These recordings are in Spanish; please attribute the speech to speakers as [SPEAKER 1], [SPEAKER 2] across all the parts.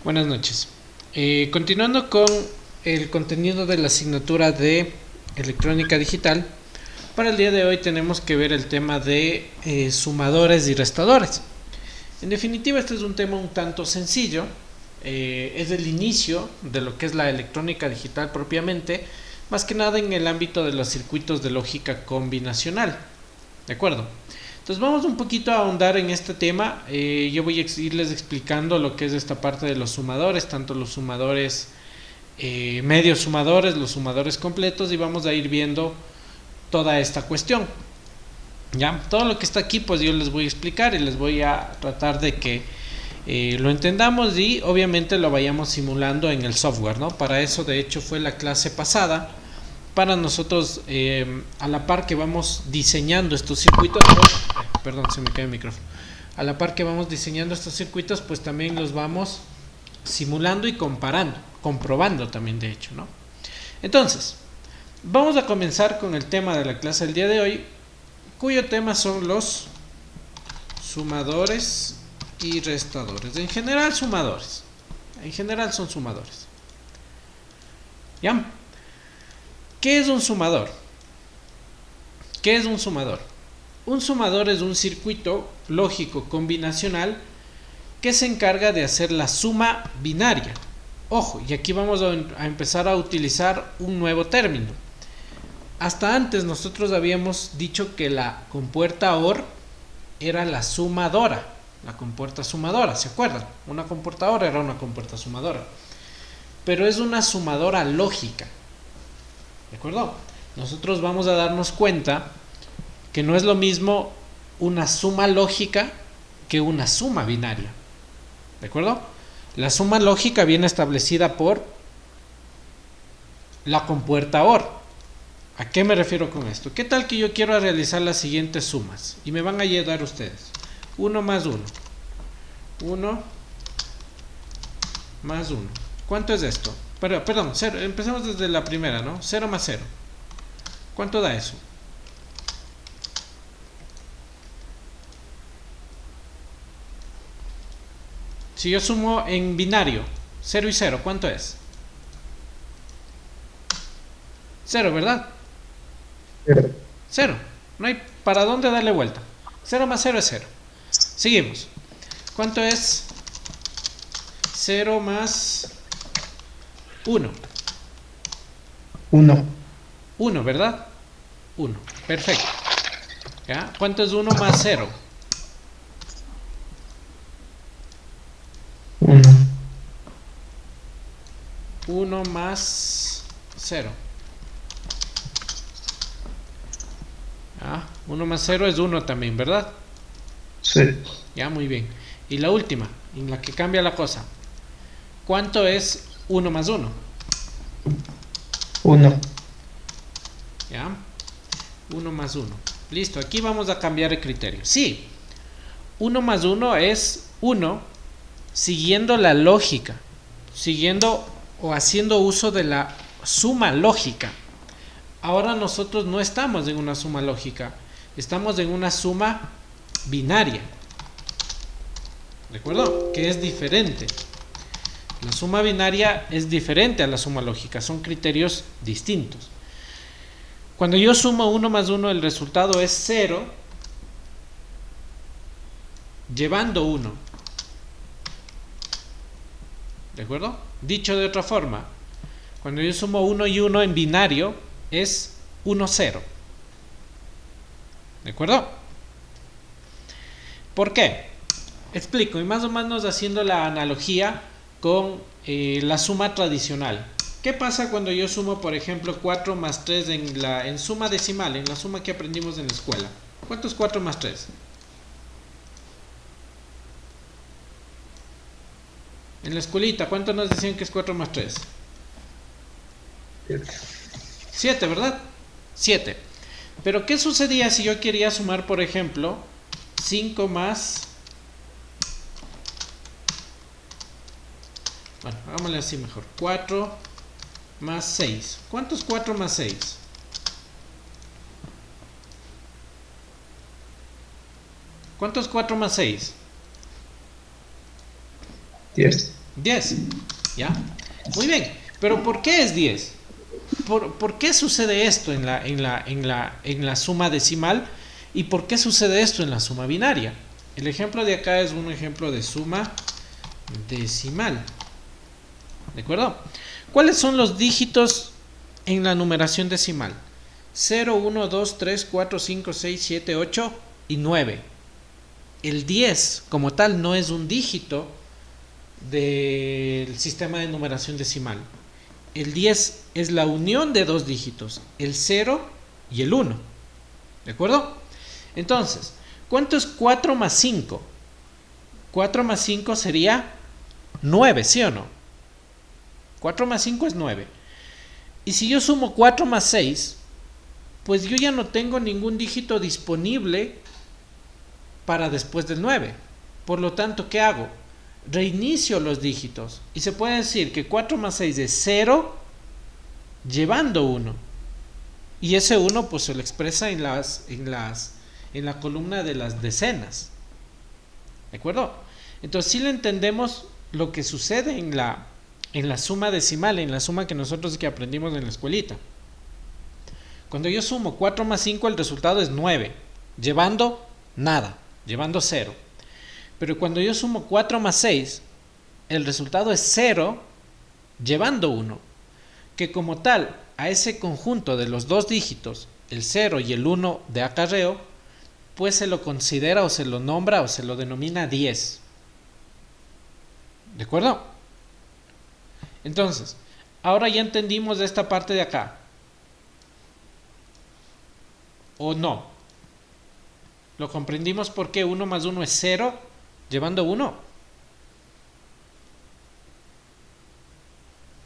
[SPEAKER 1] Buenas noches. Continuando con el contenido de la asignatura de electrónica digital, para el día de hoy tenemos que ver el tema de sumadores y restadores. En definitiva, este es un tema un tanto sencillo, es el inicio de lo que es la electrónica digital propiamente, más que nada en el ámbito de los circuitos de lógica combinacional. ¿De acuerdo? Entonces vamos un poquito a ahondar en este tema. Yo voy a irles explicando lo que es esta parte de los sumadores, tanto los sumadores medios sumadores, los sumadores completos, y vamos a ir viendo toda esta cuestión. Ya, todo lo que está aquí pues yo les voy a explicar y les voy a tratar de que lo entendamos y obviamente lo vayamos simulando en el software, ¿no? Para eso de hecho fue la clase pasada, para nosotros a la par que vamos diseñando estos circuitos, perdón, se me cae el micrófono, a la par que vamos diseñando estos circuitos, pues también los vamos simulando y comparando, comprobando también de hecho, ¿no? Entonces, vamos a comenzar con el tema de la clase del día de hoy, cuyo tema son los sumadores y restadores. En general sumadores, en general son sumadores. ¿Ya? ¿Qué es un sumador? ¿Qué es un sumador? Un sumador es un circuito lógico combinacional que se encarga de hacer la suma binaria. Ojo, y aquí vamos a empezar a utilizar un nuevo término. Hasta antes nosotros habíamos dicho que la compuerta OR era la sumadora, la compuerta sumadora, ¿se acuerdan? Una compuerta OR era una compuerta sumadora, pero es una sumadora lógica. ¿De acuerdo? Nosotros vamos a darnos cuenta que no es lo mismo una suma lógica que una suma binaria. ¿De acuerdo? La suma lógica viene establecida por la compuerta OR. ¿A qué me refiero con esto? ¿Qué tal que yo quiero realizar las siguientes sumas? Y me van a ayudar ustedes. 1 más 1. 1 más 1. ¿Cuánto es esto? Perdón, cero, empecemos desde la primera, ¿no? 0 más 0. ¿Cuánto da eso? Si yo sumo en binario, 0 y 0, ¿cuánto es? 0, ¿verdad? 0. No hay para dónde darle vuelta. 0 más 0 es 0. Seguimos. ¿Cuánto es 0 más 1?
[SPEAKER 2] 1.
[SPEAKER 1] 1, ¿verdad? 1. Perfecto. ¿Ya? ¿Cuánto es 1 más 0?
[SPEAKER 2] 1.
[SPEAKER 1] 1 más 0. 1 más 0 es 1 también, ¿verdad?
[SPEAKER 2] Sí.
[SPEAKER 1] Ya, muy bien. Y la última, en la que cambia la cosa. ¿Cuánto es 1 más 1?
[SPEAKER 2] 1.
[SPEAKER 1] ¿Ya? 1 más 1. Listo, aquí vamos a cambiar el criterio. Sí, 1 más 1 es 1 siguiendo la lógica, siguiendo o haciendo uso de la suma lógica. Ahora nosotros no estamos en una suma lógica, estamos en una suma binaria. ¿De acuerdo? Que es diferente. La suma binaria es diferente a la suma lógica, son criterios distintos. Cuando yo sumo 1 más 1, el resultado es 0, llevando 1. ¿De acuerdo? Dicho de otra forma, cuando yo sumo 1 y 1 en binario, es 1, 0. ¿De acuerdo? ¿Por qué? Explico, y más o menos haciendo la analogía con la suma tradicional. ¿Qué pasa cuando yo sumo, por ejemplo, 4 más 3 en suma decimal, en la suma que aprendimos en la escuela? ¿Cuánto es 4 más 3? En la escuelita, ¿cuánto nos decían que es 4 más 3? 7, ¿verdad? 7. Pero ¿qué sucedía si yo quería sumar, por ejemplo, 5 más... Bueno, hagámosle así mejor. 4 más 6. ¿Cuánto es 4 más 6? ¿Cuánto es 4 más 6?
[SPEAKER 2] 10.
[SPEAKER 1] 10. ¿Ya? Muy bien. Pero ¿por qué es 10? ¿Por qué sucede esto en la suma decimal? ¿Y por qué sucede esto en la suma binaria? El ejemplo de acá es un ejemplo de suma decimal. ¿De acuerdo? ¿Cuáles son los dígitos en la numeración decimal? 0, 1, 2, 3, 4, 5, 6, 7, 8 y 9. El 10 como tal no es un dígito del sistema de numeración decimal. El 10 es la unión de dos dígitos, el 0 y el 1. ¿De acuerdo? Entonces, ¿cuánto es 4 más 5? 4 más 5 sería 9, ¿sí o no? 4 más 5 es 9. Y si yo sumo 4 más 6, pues yo ya no tengo ningún dígito disponible para después del 9. Por lo tanto, ¿qué hago? Reinicio los dígitos. Y se puede decir que 4 más 6 es 0, llevando 1. Y ese 1 pues se lo expresa en la columna de las decenas. ¿De acuerdo? Entonces, si le entendemos lo que sucede en la suma decimal, en la suma que nosotros que aprendimos en la escuelita. Cuando yo sumo 4 más 5, el resultado es 9, llevando nada, llevando 0. Pero cuando yo sumo 4 más 6, el resultado es 0, llevando 1. Que como tal, a ese conjunto de los dos dígitos, el 0 y el 1 de acarreo, pues se lo considera o se lo nombra o se lo denomina 10. ¿De acuerdo? Entonces, ahora ya entendimos de esta parte de acá. ¿O no? ¿Lo comprendimos porque 1 más 1 es 0, llevando 1?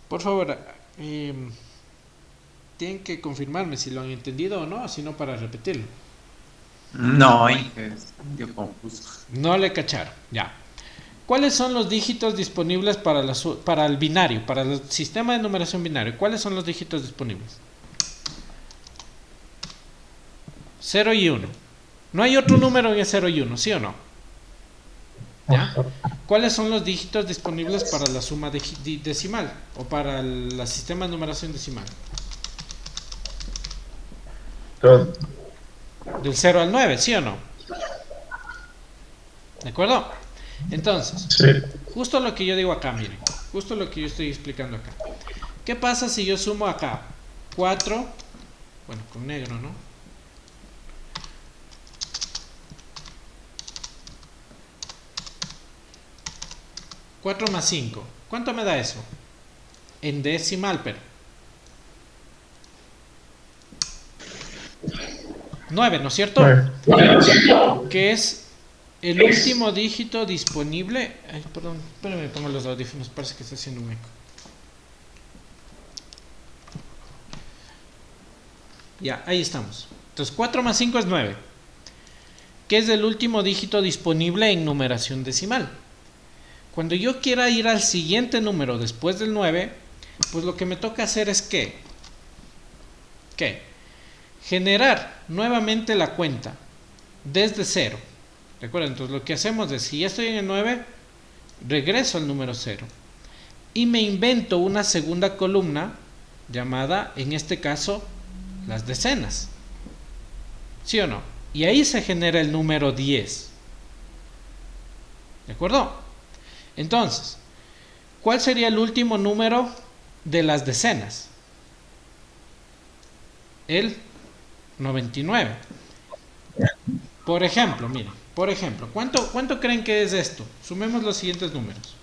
[SPEAKER 1] Por favor, tienen que confirmarme si lo han entendido o no, si no para repetirlo.
[SPEAKER 2] No, yo confuso.
[SPEAKER 1] No le cacharon, ya. ¿Cuáles son los dígitos disponibles para el binario, para el sistema de numeración binario? ¿Cuáles son los dígitos disponibles? 0 y 1. No hay otro número en el 0 y 1, ¿sí o no? ¿Ya? ¿Cuáles son los dígitos disponibles para la suma decimal o para el sistema de numeración decimal? Del 0 al 9, ¿sí o no? ¿De acuerdo? Entonces,
[SPEAKER 3] Sí.
[SPEAKER 1] justo lo que yo digo acá, miren. Justo lo que yo estoy explicando acá. ¿Qué pasa si yo sumo acá 4? Bueno, con negro, ¿no? 4 más 5. ¿Cuánto me da eso? En decimal, pero 9, ¿no es cierto? Que es el último dígito disponible. Ay, perdón, espérame, pongo los audífonos, parece que está haciendo un eco. Ya, ahí estamos. Entonces 4 más 5 es 9, que es el último dígito disponible en numeración decimal. Cuando yo quiera ir al siguiente número después del 9, pues lo que me toca hacer es ¿qué? Generar nuevamente la cuenta desde 0. ¿De acuerdo? Entonces lo que hacemos es, si ya estoy en el 9, regreso al número 0 y me invento una segunda columna llamada, en este caso, las decenas. ¿Sí o no? Y ahí se genera el número 10. ¿De acuerdo? Entonces, ¿cuál sería el último número de las decenas? El 99. Por ejemplo, miren, ¿cuánto creen que es esto? Sumemos los siguientes números.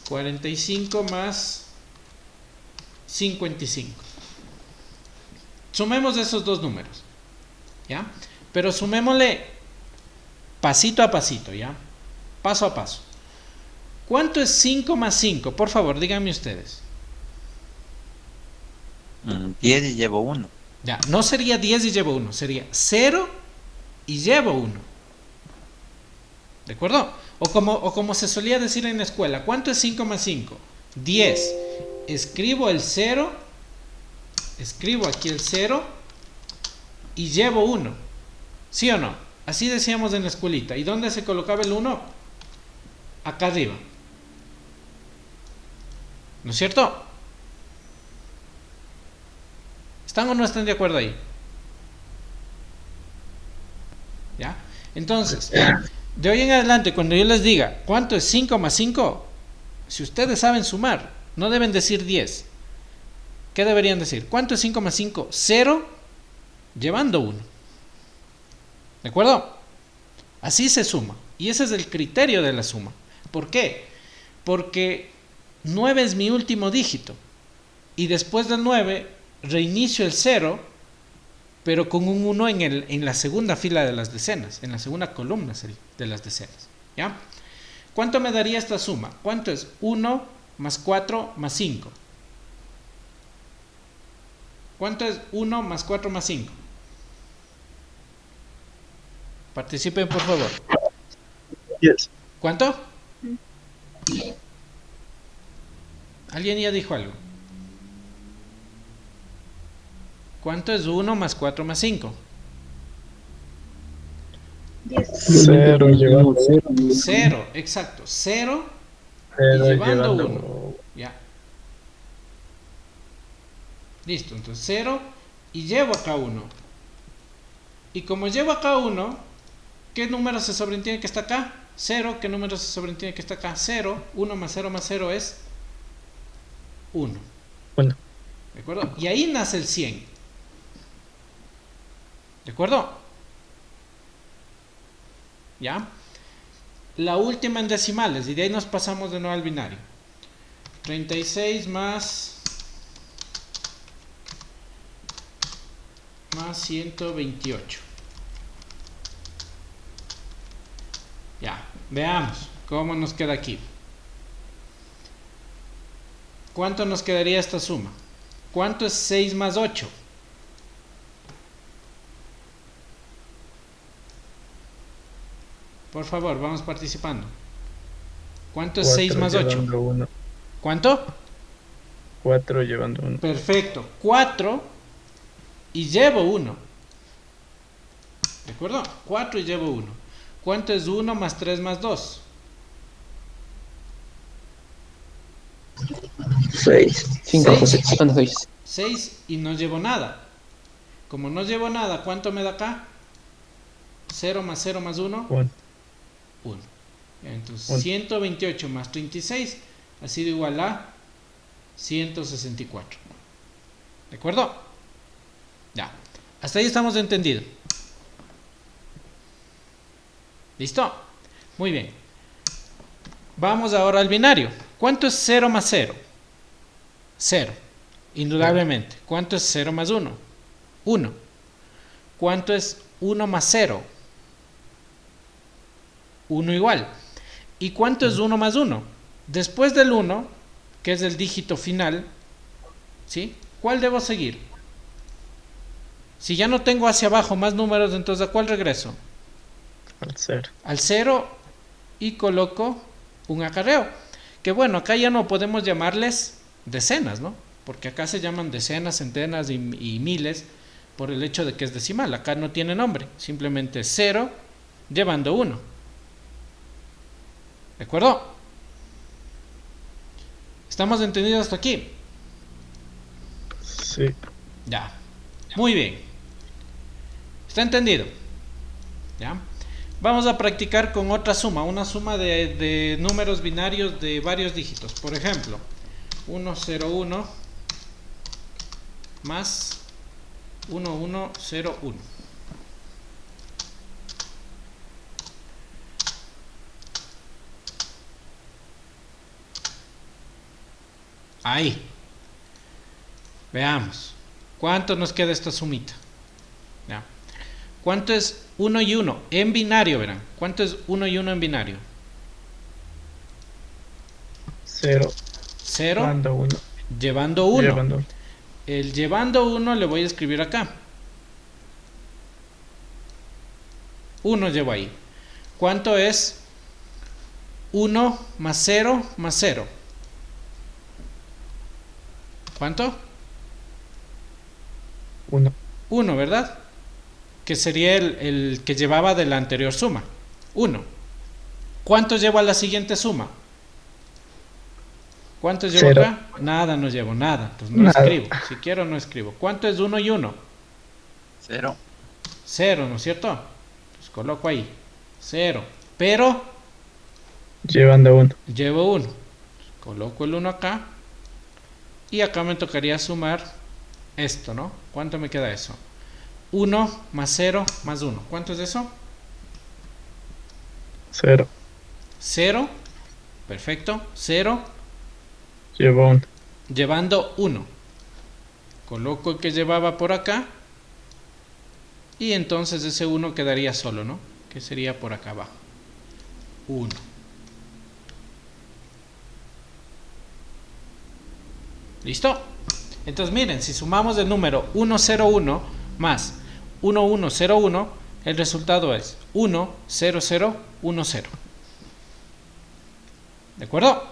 [SPEAKER 1] 45 más 55. Sumemos esos dos números, ¿ya? Pero sumémosle pasito a pasito, ¿ya? Paso a paso. ¿Cuánto es 5 más 5? Por favor, díganme ustedes.
[SPEAKER 2] 10 y llevo 1.
[SPEAKER 1] Ya, no sería 10 y llevo 1, sería 0 y llevo 1. ¿De acuerdo? O como se solía decir en la escuela, ¿cuánto es 5 más 5? 10. Escribo el 0, escribo aquí el 0 y llevo 1. ¿Sí o no? Así decíamos en la escuelita. ¿Y dónde se colocaba el 1? acá arriba. ¿No es cierto? ¿Están o no están de acuerdo ahí? ¿Ya? Entonces, de hoy en adelante, cuando yo les diga cuánto es 5 más 5, si ustedes saben sumar, no deben decir 10. ¿Qué deberían decir? ¿Cuánto es 5 más 5? 0 llevando 1. ¿De acuerdo? Así se suma. Y ese es el criterio de la suma. ¿Por qué? Porque 9 es mi último dígito. Y después del 9 reinicio el 0, pero con un 1 en la segunda fila de las decenas, en la segunda columna de las decenas. ¿Ya? ¿Cuánto me daría esta suma? ¿Cuánto es 1 más 4 más 5? ¿Cuánto es 1 más 4 más 5? Participen, por favor.
[SPEAKER 3] 10.
[SPEAKER 1] ¿Cuánto? ¿Alguien ya dijo algo? ¿Cuánto es 1 más 4 más 5?
[SPEAKER 3] 0 llevando
[SPEAKER 1] 0, exacto. 0 y
[SPEAKER 3] 0
[SPEAKER 1] llevando
[SPEAKER 3] llevando
[SPEAKER 1] 1. Ya. Listo, entonces 0 y llevo acá 1. Y como llevo acá 1, ¿qué número se sobreentiende que está acá? 0. ¿Qué número se sobreentiende que está acá? 0. 1 más 0 más 0 es 1.
[SPEAKER 3] 1.
[SPEAKER 1] ¿De acuerdo? Y ahí nace el 100. ¿De acuerdo? ¿Ya? La última en decimales, y de ahí nos pasamos de nuevo al binario. 36 más 128. Ya, veamos cómo nos queda aquí. ¿Cuánto nos quedaría esta suma? ¿Cuánto es 6 más 8? Por favor, vamos participando. ¿Cuánto es 6 más 8?
[SPEAKER 3] 1.
[SPEAKER 1] ¿Cuánto?
[SPEAKER 3] 4 llevando 1.
[SPEAKER 1] Perfecto. 4 y llevo 1. ¿De acuerdo? 4 y llevo 1. ¿Cuánto es 1 más 3 más 2?
[SPEAKER 4] 6. 5, José. 6.
[SPEAKER 1] 6 y no llevo nada. Como no llevo nada, ¿cuánto me da acá? 0 más 0 más 1.
[SPEAKER 3] 1.
[SPEAKER 1] 1. Entonces,
[SPEAKER 3] 1.
[SPEAKER 1] 128 más 36 ha sido igual a 164. ¿De acuerdo? Ya. Hasta ahí estamos entendidos. ¿Listo? Muy bien. Vamos ahora al binario. ¿Cuánto es 0 más 0? 0. Indudablemente. ¿Cuánto es 0 más 1? 1. ¿Cuánto es 1 más 0? 1 igual. ¿Y cuánto es 1 más 1? Después del 1, que es el dígito final, ¿sí? ¿Cuál debo seguir? Si ya no tengo hacia abajo más números, entonces ¿a cuál regreso?
[SPEAKER 3] Al 0.
[SPEAKER 1] Al 0 y coloco un acarreo. Que bueno, acá ya no podemos llamarles decenas, ¿no? Porque acá se llaman decenas, centenas y miles por el hecho de que es decimal. Acá no tiene nombre, simplemente 0 llevando 1. ¿De acuerdo? ¿Estamos entendidos hasta aquí?
[SPEAKER 3] Sí.
[SPEAKER 1] Ya. Muy bien. ¿Está entendido? ¿Ya? Vamos a practicar con otra suma, una suma de números binarios de varios dígitos. Por ejemplo, 101 más 1101. Ahí. Veamos. ¿Cuánto nos queda esta sumita? ¿Ya? ¿Cuánto es 1 y 1? En binario, verán. ¿Cuánto es 1 y 1 en binario?
[SPEAKER 3] 0.
[SPEAKER 1] 0
[SPEAKER 3] Llevando 1.
[SPEAKER 1] llevando 1.
[SPEAKER 3] Llevando.
[SPEAKER 1] El llevando 1 le voy a escribir acá. 1 llevo ahí. ¿Cuánto es 1 más 0 más 0? ¿Cuánto?
[SPEAKER 3] 1.
[SPEAKER 1] 1, ¿verdad? Que sería el que llevaba de la anterior suma. 1. ¿Cuántos llevo a la siguiente suma? ¿Cuántos llevo
[SPEAKER 3] 0.
[SPEAKER 1] acá? Nada, no llevo nada. Entonces no
[SPEAKER 3] Nada.
[SPEAKER 1] escribo. Si quiero, no escribo. ¿Cuánto es 1 y 1?
[SPEAKER 2] 0.
[SPEAKER 1] 0, ¿no es cierto? Entonces coloco ahí. 0. Pero
[SPEAKER 3] Llevando 1.
[SPEAKER 1] llevo 1. Coloco el 1 acá. Y acá me tocaría sumar esto, ¿no? ¿Cuánto me queda eso? 1 más 0 más 1. ¿Cuánto es eso?
[SPEAKER 3] 0.
[SPEAKER 1] 0. Perfecto. 0.
[SPEAKER 3] Llevo 1.
[SPEAKER 1] Llevando 1. Coloco el que llevaba por acá. Y entonces ese 1 quedaría solo, ¿no? Que sería por acá abajo. 1. ¿Listo? Entonces miren, si sumamos el número 101 más 1101, el resultado es 10010. ¿De acuerdo?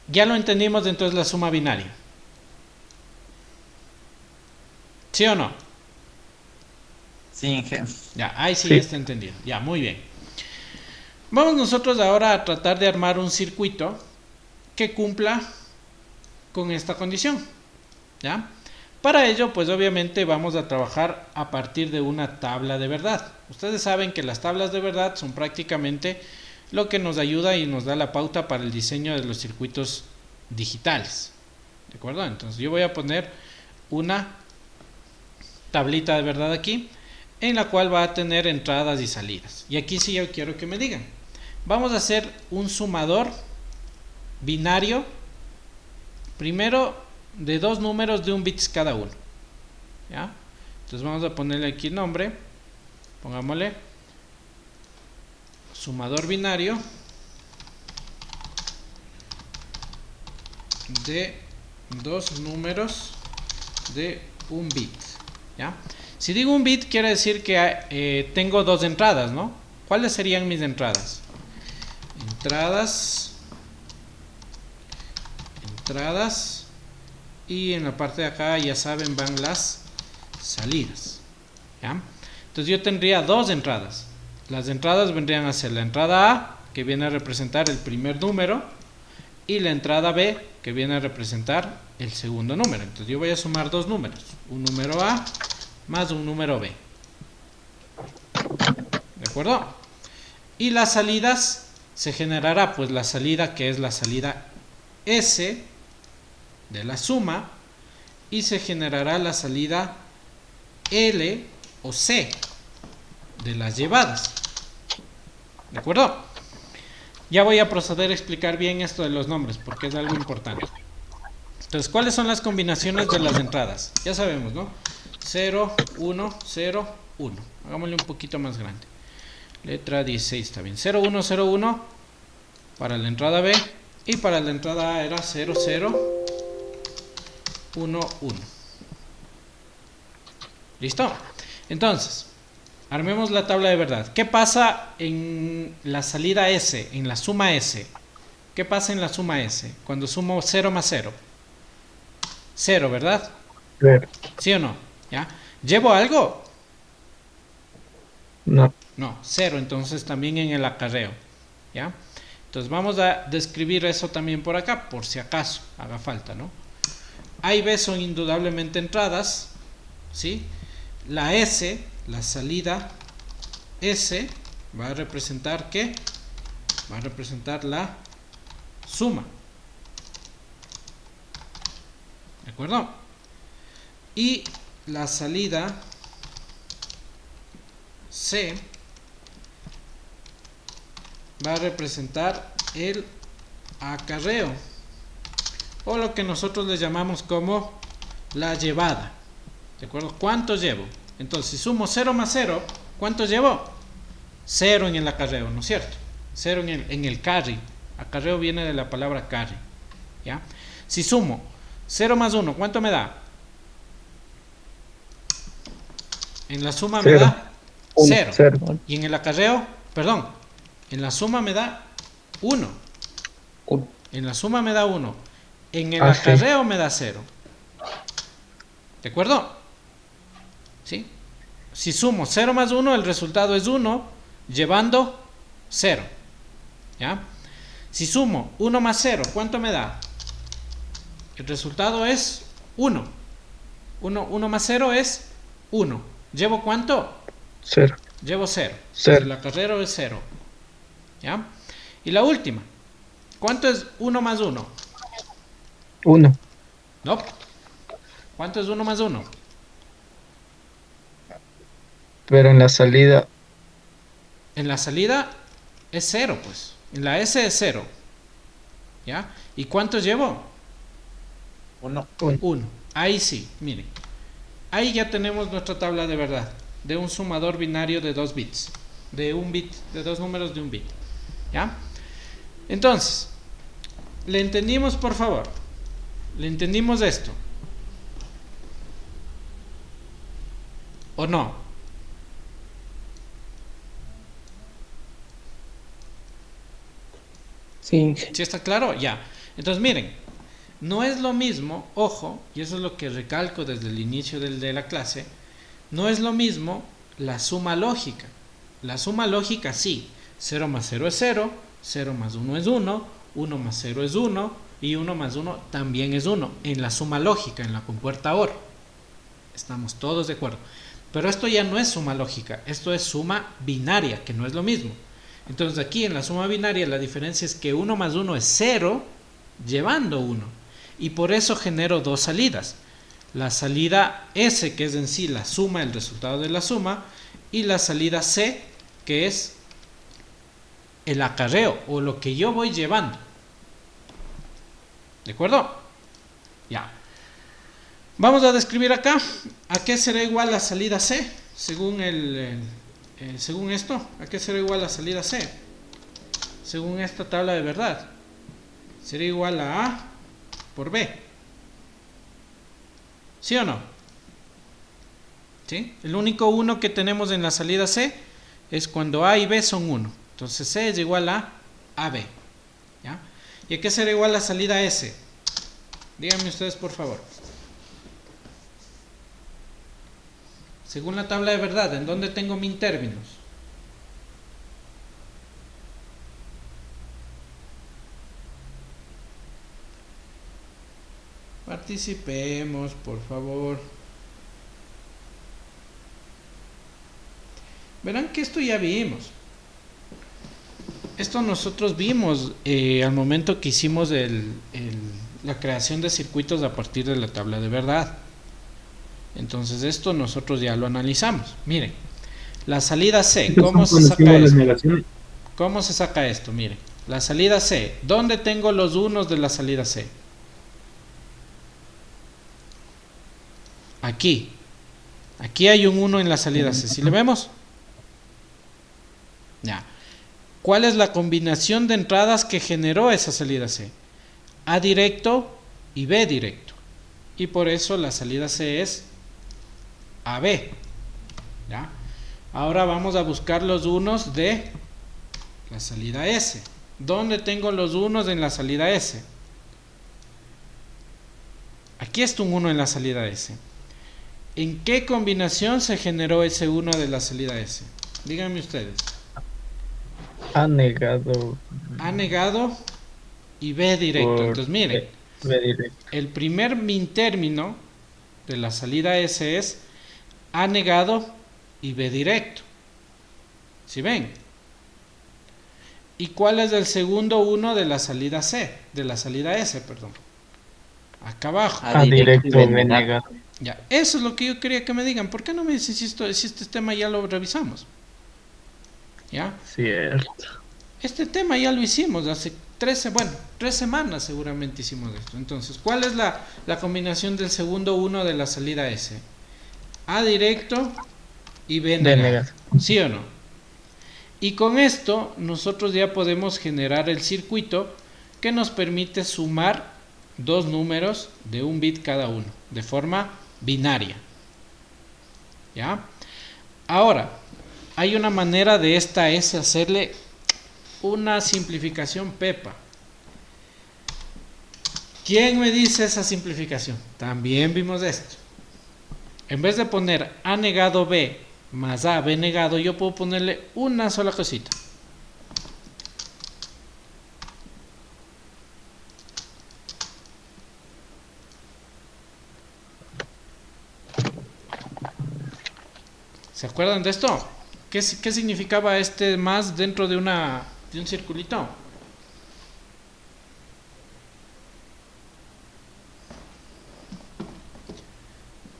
[SPEAKER 1] Ya lo entendimos entonces la suma binaria. ¿Sí o no?
[SPEAKER 2] Sí, Inge.
[SPEAKER 1] Ya, ahí sí,
[SPEAKER 3] Sí.
[SPEAKER 1] está entendido. Ya, muy bien. Vamos nosotros ahora a tratar de armar un circuito que cumpla con esta condición. ¿Ya? Para ello, pues obviamente vamos a trabajar a partir de una tabla de verdad. Ustedes saben que las tablas de verdad son prácticamente lo que nos ayuda y nos da la pauta para el diseño de los circuitos digitales. ¿De acuerdo? Entonces yo voy a poner una tablita de verdad aquí, en la cual va a tener entradas y salidas. Y aquí sí yo quiero que me digan. Vamos a hacer un sumador binario, primero de dos números de un bits cada uno. ¿Ya? Entonces vamos a ponerle aquí nombre, pongámosle sumador binario de dos números de un bit. ¿Ya? Si digo un bit quiere decir que tengo dos entradas, ¿no? ¿Cuáles serían mis entradas? Entradas y en la parte de acá ya saben van las salidas. ¿Ya? Entonces yo tendría dos entradas. Las entradas vendrían a ser la entrada A, que viene a representar el primer número, y la entrada B, que viene a representar el segundo número. Entonces yo voy a sumar dos números, un número A más un número B. ¿De acuerdo? Y las salidas se generará pues la salida que es la salida S de la suma, y se generará la salida L o C de las llevadas. ¿De acuerdo? Ya voy a proceder a explicar bien esto de los nombres porque es algo importante. Entonces, ¿cuáles son las combinaciones de las entradas? Ya sabemos, ¿no? 0, 1, 0, 1. Hagámosle un poquito más grande. Letra 16 está bien. 0, 1, 0, 1 para la entrada B, y para la entrada A era 0, 0, 1, 1. ¿Listo? Entonces, armemos la tabla de verdad. ¿Qué pasa en la salida S, en la suma S? ¿Qué pasa en la suma S? Cuando sumo 0 más 0. 0, ¿verdad?
[SPEAKER 3] 0.
[SPEAKER 1] ¿Sí o no? ¿Ya? ¿Llevo algo?
[SPEAKER 3] No.
[SPEAKER 1] No, 0, entonces también en el acarreo. ¿Ya? Entonces vamos a describir eso también por acá, por si acaso haga falta, ¿no? A y B son indudablemente entradas, ¿sí? La S, la salida S, va a representar ¿qué? Va a representar la suma. ¿De acuerdo? Y la salida C va a representar el acarreo, o lo que nosotros le llamamos como la llevada. ¿De acuerdo? ¿Cuántos llevo? Entonces, si sumo 0 más 0, ¿cuántos llevo? 0 en el acarreo, ¿no es cierto? 0 en el carry. Acarreo viene de la palabra carry. ¿Ya? Si sumo 0 más 1, ¿cuánto me da? En la suma me
[SPEAKER 3] Cero.
[SPEAKER 1] da 0.
[SPEAKER 3] 0.
[SPEAKER 1] Y en el acarreo, perdón, en la suma me da 1. En la suma me da 1. En el
[SPEAKER 3] sí.
[SPEAKER 1] acarreo me da 0. ¿De acuerdo? ¿Sí? Si sumo 0 más 1, el resultado es 1, llevando 0. ¿Ya? Si sumo 1 más 0, ¿cuánto me da? El resultado es 1. 1 más 0 es 1. ¿Llevo cuánto?
[SPEAKER 3] 0.
[SPEAKER 1] Llevo 0.
[SPEAKER 3] Cero.
[SPEAKER 1] El acarreo es 0. ¿Ya? Y la última. ¿Cuánto es 1 más 1?
[SPEAKER 3] 1.
[SPEAKER 1] No. ¿Cuánto es 1 más 1?
[SPEAKER 3] Pero en la salida,
[SPEAKER 1] En la salida es 0, pues. En la S es 0. ¿Ya? ¿Y cuántos llevo?
[SPEAKER 2] 1.
[SPEAKER 1] 1. Ahí sí, miren. Ahí ya tenemos nuestra tabla de verdad. De un sumador binario de 2 bits. De un bit, de 2 números de un bit. ¿Ya? Entonces, ¿le entendimos, por favor? ¿Le entendimos esto? ¿O no?
[SPEAKER 4] Sí.
[SPEAKER 1] ¿Sí está claro? Ya. Entonces, miren, no es lo mismo, ojo, y eso es lo que recalco desde el inicio de la clase, no es lo mismo la suma lógica. La suma lógica sí, 0 más 0 es 0, 0 más 1 es 1, 1 más 0 es 1, y 1 más 1 también es 1, en la suma lógica, en la compuerta OR. Estamos todos de acuerdo. Pero esto ya no es suma lógica, esto es suma binaria, que no es lo mismo. Entonces aquí en la suma binaria la diferencia es que 1 más 1 es 0, llevando 1. Y por eso genero dos salidas. La salida S, que es en sí la suma, el resultado de la suma, y la salida C, que es el acarreo, o lo que yo voy llevando. ¿De acuerdo? Ya. Vamos a describir acá a qué será igual la salida C, según según esto, a qué será igual la salida C, según esta tabla de verdad. Será igual a A por B. ¿Sí o no? ¿Sí? El único 1 que tenemos en la salida C es cuando A y B son 1. Entonces C es igual a AB. ¿Ya? ¿Y a qué será igual la salida S? Díganme ustedes, por favor. Según la tabla de verdad, ¿en dónde tengo min términos? Participemos, por favor. Verán que esto ya vimos. Esto nosotros vimos al momento que hicimos la creación de circuitos a partir de la tabla de verdad. Entonces esto nosotros ya lo analizamos. Miren, la salida C, ¿cómo se saca esto? ¿Cómo se saca esto? Miren, la salida C, ¿dónde tengo los unos de la salida C? Aquí. Aquí hay un 1 en la salida C. ¿Sí le vemos? Ya. ¿Cuál es la combinación de entradas que generó esa salida C? A directo y B directo. Y por eso la salida C es AB. ¿Ya? Ahora vamos a buscar los unos de la salida S. ¿Dónde tengo los unos en la salida S? Aquí está un 1 en la salida S. ¿En qué combinación se generó ese 1 de la salida S? Díganme ustedes.
[SPEAKER 3] A negado.
[SPEAKER 1] A negado y B directo.
[SPEAKER 3] Por
[SPEAKER 1] Entonces miren,
[SPEAKER 3] B directo.
[SPEAKER 1] el primer min término de la salida S es A negado y B directo. ¿Sí ven? ¿Y cuál es el segundo 1 de la salida C? De la salida S, perdón. Acá abajo.
[SPEAKER 4] A
[SPEAKER 3] A
[SPEAKER 4] directo
[SPEAKER 3] directo,
[SPEAKER 4] y
[SPEAKER 3] B
[SPEAKER 4] B
[SPEAKER 3] negado.
[SPEAKER 1] Ya, eso es lo que yo quería que me digan. ¿Por qué no me dicen si este tema ya lo revisamos? ¿Ya?
[SPEAKER 3] Cierto.
[SPEAKER 1] Este tema ya lo hicimos hace 3 semanas seguramente hicimos esto. Entonces, ¿cuál es la combinación del segundo 1 de la salida S? A directo y B negado.
[SPEAKER 3] negado.
[SPEAKER 1] ¿Sí o no? Y con esto nosotros ya podemos generar el circuito que nos permite sumar dos números de un bit cada uno, de forma binaria. ¿Ya? Ahora, hay una manera de esta S hacerle una simplificación pepa. ¿Quién me dice esa simplificación? También vimos esto. En vez de poner A negado B más A B negado, yo puedo ponerle una sola cosita. ¿Se acuerdan de esto? ¿Qué significaba este más dentro de un circulito?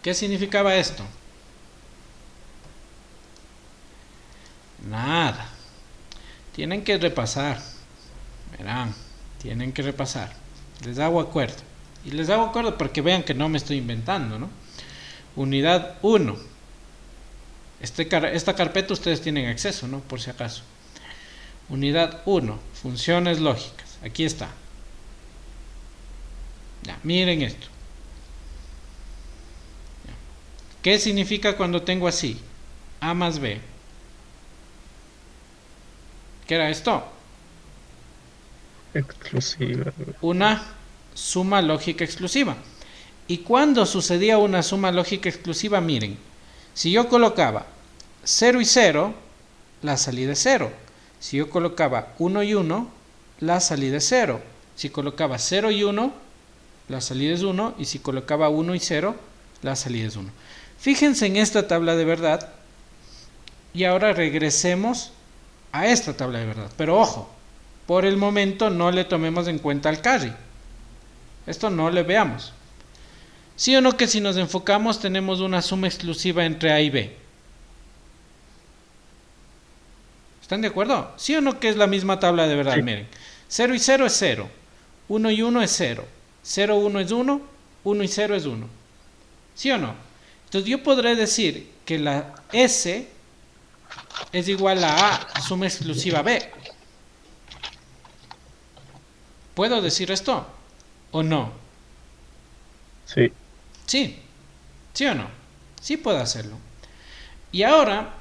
[SPEAKER 1] ¿Qué significaba esto? Nada. Tienen que repasar. Verán, tienen que repasar. Les hago acuerdo. Y les hago acuerdo porque vean que no me estoy inventando, ¿no? Unidad 1. Esta carpeta ustedes tienen acceso, ¿no? Por si acaso. Unidad 1. Funciones lógicas. Aquí está. Ya, miren esto. Ya. ¿Qué significa cuando tengo así? A más B. ¿Qué era esto?
[SPEAKER 3] Exclusiva.
[SPEAKER 1] Una suma lógica exclusiva. Y cuando sucedía una suma lógica exclusiva, miren, si yo colocaba 0 y 0, la salida es 0. Si yo colocaba 1 y 1, la salida es 0. Si colocaba 0 y 1, la salida es 1. Y si colocaba 1 y 0, la salida es 1. Fíjense en esta tabla de verdad. Y ahora regresemos a esta tabla de verdad. Pero ojo, por el momento no le tomemos en cuenta al carry. Esto no le veamos. ¿Sí o no que si nos enfocamos tenemos una suma exclusiva entre A y B? ¿Están de acuerdo? ¿Sí o no que es la misma tabla de verdad? Sí. Miren, 0 y 0 es 0, 1 y 1 es 0, 0, 1 es 1, 1 y 0 es 1. ¿Sí o no? Entonces yo podré decir que la S es igual a A suma exclusiva B. ¿Puedo decir esto? ¿O no?
[SPEAKER 3] Sí.
[SPEAKER 1] Sí. ¿Sí o no? Sí puedo hacerlo. Y ahora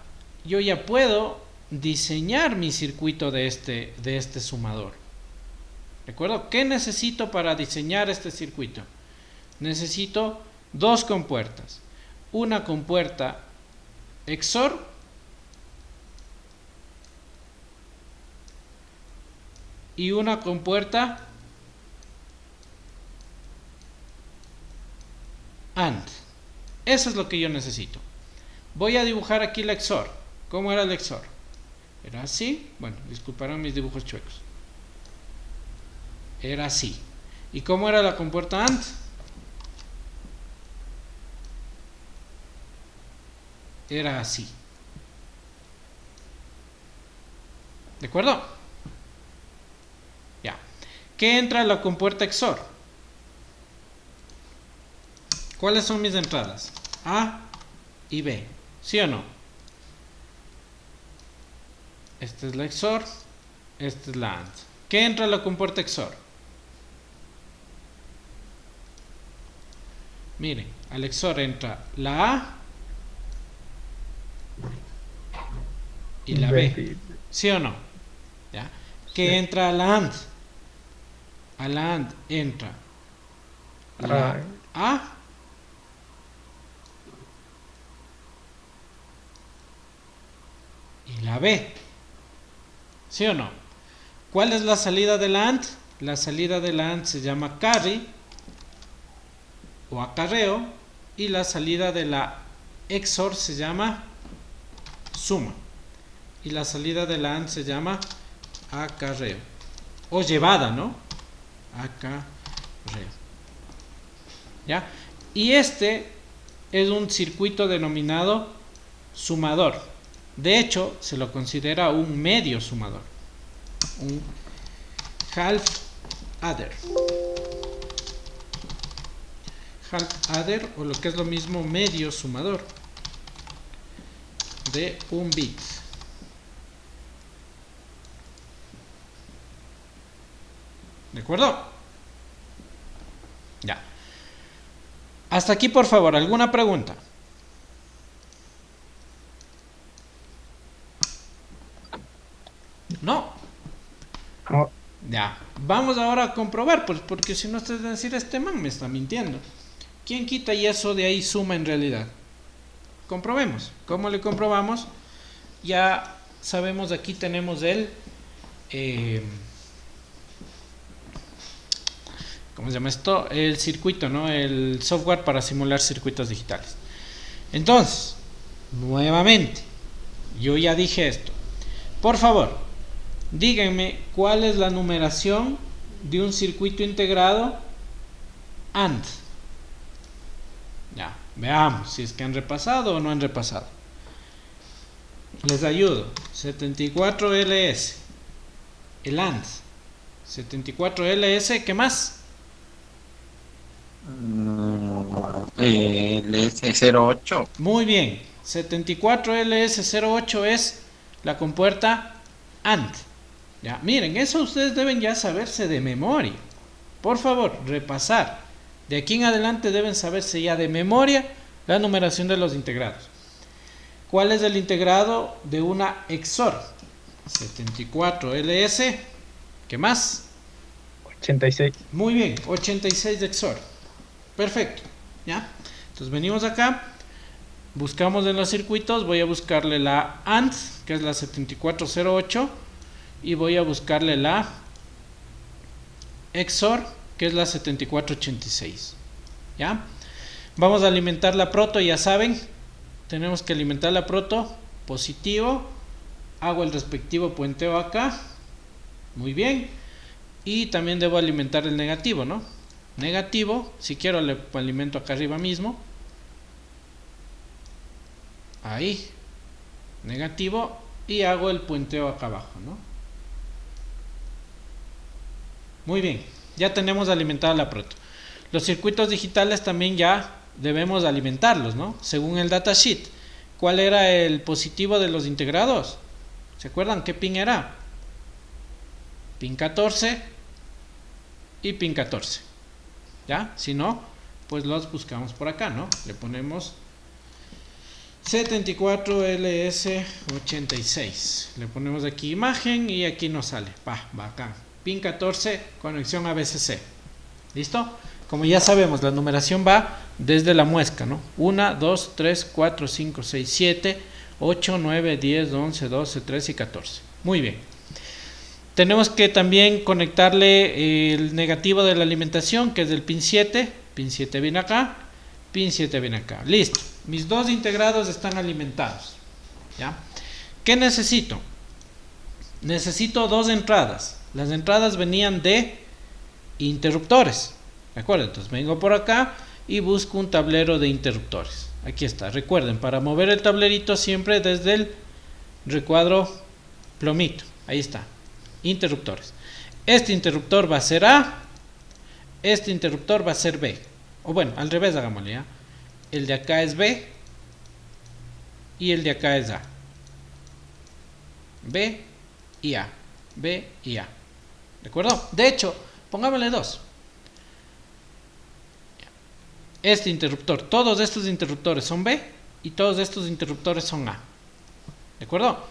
[SPEAKER 1] yo ya puedo diseñar mi circuito de este sumador. ¿De acuerdo? ¿Qué necesito para diseñar este circuito? Necesito dos compuertas. Una compuerta XOR y una compuerta AND. Eso es lo que yo necesito. Voy a dibujar aquí la XOR. ¿Cómo era el XOR? Era así. Bueno, disculparán mis dibujos chuecos. Era así. ¿Y cómo era la compuerta AND? Era así. ¿De acuerdo? Ya. ¿Qué entra en la compuerta XOR? ¿Cuáles son mis entradas? A y B. ¿Sí o no? Esta es la XOR. Esta es la AND. ¿Qué entra en la compuerta XOR? Miren, al XOR entra la A y la B. ¿Sí o no? ¿Ya? ¿Qué entra a la AND? A la AND entra la A y la B. ¿Sí o no? ¿Cuál es la salida de la AND? La salida de la AND se llama carry o acarreo y la salida de la XOR se llama suma y la salida de la AND se llama acarreo o llevada, ¿no? Acarreo. ¿Ya? Y este es un circuito denominado sumador. De hecho, se lo considera un medio sumador. Un half adder. Half adder, o lo que es lo mismo, medio sumador de un bit. ¿De acuerdo? Ya. Hasta aquí, por favor, ¿alguna pregunta? No.
[SPEAKER 3] No.
[SPEAKER 1] Ya. Vamos ahora a comprobar, pues, porque si no ustedes van a decir, este man me está mintiendo. ¿Quién quita y eso de ahí suma en realidad? Comprobemos. ¿Cómo le comprobamos? Ya sabemos, aquí tenemos el ¿cómo se llama esto? El circuito, ¿no? El software para simular circuitos digitales. Entonces, nuevamente, yo ya dije esto. Por favor, díganme cuál es la numeración de un circuito integrado AND. Ya, veamos si es que han repasado o no han repasado. Les ayudo. 74LS. El AND. 74LS, ¿qué más?
[SPEAKER 2] El S08.
[SPEAKER 1] Muy bien. 74LS08 es la compuerta AND. Ya, miren, eso ustedes deben ya saberse de memoria. Por favor, repasar. De aquí en adelante deben saberse ya de memoria la numeración de los integrados. ¿Cuál es el integrado de una XOR? 74LS. ¿Qué más?
[SPEAKER 3] 86.
[SPEAKER 1] Muy bien, 86 de XOR. Perfecto. ¿Ya? Entonces venimos acá. Buscamos en los circuitos. Voy a buscarle la AND, que es la 7408. Y voy a buscarle la XOR, que es la 7486. ¿Ya? Vamos a alimentar la proto, ya saben. Tenemos que alimentar la proto positivo. Hago el respectivo puenteo acá. Muy bien. Y también debo alimentar el negativo, ¿no? Negativo, si quiero le alimento acá arriba mismo. Ahí. Negativo. Y hago el puenteo acá abajo, ¿no? Muy bien. Ya tenemos alimentada la proto. Los circuitos digitales también ya debemos alimentarlos, ¿no? Según el datasheet. ¿Cuál era el positivo de los integrados? ¿Se acuerdan qué pin era? Pin 14 y pin 14. ¿Ya? Si no, pues los buscamos por acá, ¿no? Le ponemos 74LS86. Le ponemos aquí imagen y aquí nos sale. Va acá. Pin 14, conexión a VCC. ¿Listo? Como ya sabemos, la numeración va desde la muesca, ¿no? 1, 2, 3, 4, 5, 6, 7, 8, 9, 10, 11, 12, 13 y 14. Muy bien. Tenemos que también conectarle el negativo de la alimentación, que es del pin 7. Pin 7 viene acá, pin 7 viene acá. Listo. Mis dos integrados están alimentados. ¿Ya? ¿Qué necesito? Necesito dos entradas. Las entradas venían de interruptores. ¿De acuerdo? Entonces vengo por acá y busco un tablero de interruptores. Aquí está. Recuerden, para mover el tablerito siempre desde el recuadro plomito. Ahí está. Interruptores. Este interruptor va a ser A. Este interruptor va a ser B. O bueno, al revés hagámosle, ¿ya? El de acá es B. Y el de acá es A. B y A. B y A. ¿De acuerdo? De hecho, pongámosle dos. Este interruptor, todos estos interruptores son B y todos estos interruptores son A. ¿De acuerdo?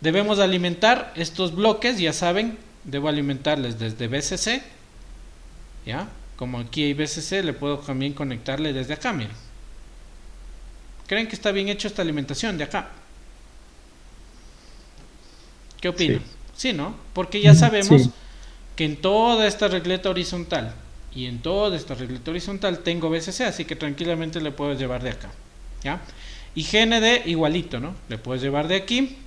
[SPEAKER 1] Debemos alimentar estos bloques, ya saben, debo alimentarles desde VCC. ¿Ya? Como aquí hay VCC, le puedo también conectarle desde acá, miren. ¿Creen que está bien hecho esta alimentación de acá? ¿Qué opinan? Sí, ¿no? Porque ya sabemos que en toda esta regleta horizontal y en toda esta regleta horizontal tengo VCC, así que tranquilamente le puedo llevar de acá. ¿Ya? Y GND igualito, ¿no? Le puedo llevar de aquí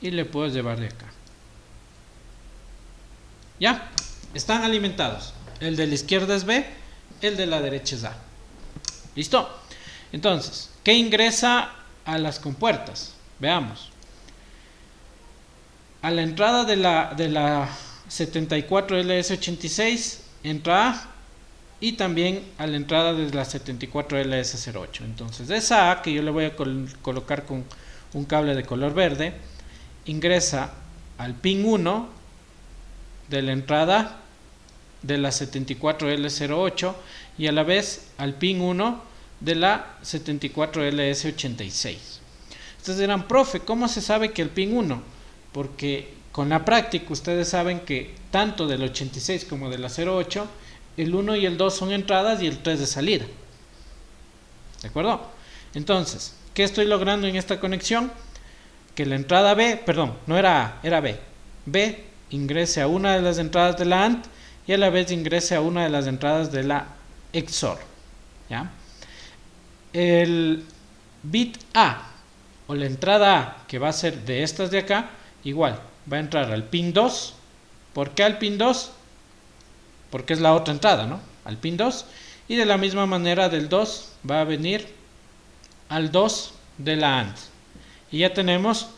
[SPEAKER 1] y le puedo llevar de acá. ¿Ya? Están alimentados. El de la izquierda es B, el de la derecha es A. ¿Listo? Entonces, ¿qué ingresa a las compuertas? Veamos. A la entrada de la 74LS86 entra A y también a la entrada de la 74LS08. Entonces, esa A que yo le voy a colocar con un cable de color verde ingresa al pin 1 de la entrada de la 74L08 y a la vez al pin 1 de la 74LS86. Ustedes dirán, profe, ¿cómo se sabe que el pin 1? Porque con la práctica ustedes saben que tanto del 86 como de la 08, el 1 y el 2 son entradas y el 3 de salida. ¿De acuerdo? Entonces, ¿qué estoy logrando en esta conexión? Que la entrada B, perdón, no era A, era B. B ingrese a una de las entradas de la AND y a la vez ingrese a una de las entradas de la XOR. ¿Ya? el bit A o la entrada A, que va a ser de estas de acá, igual va a entrar al pin 2. ¿Por qué al pin 2? Porque es la otra entrada, ¿no? Al pin 2. Y de la misma manera del 2 va a venir al 2 de la AND. Y ya tenemos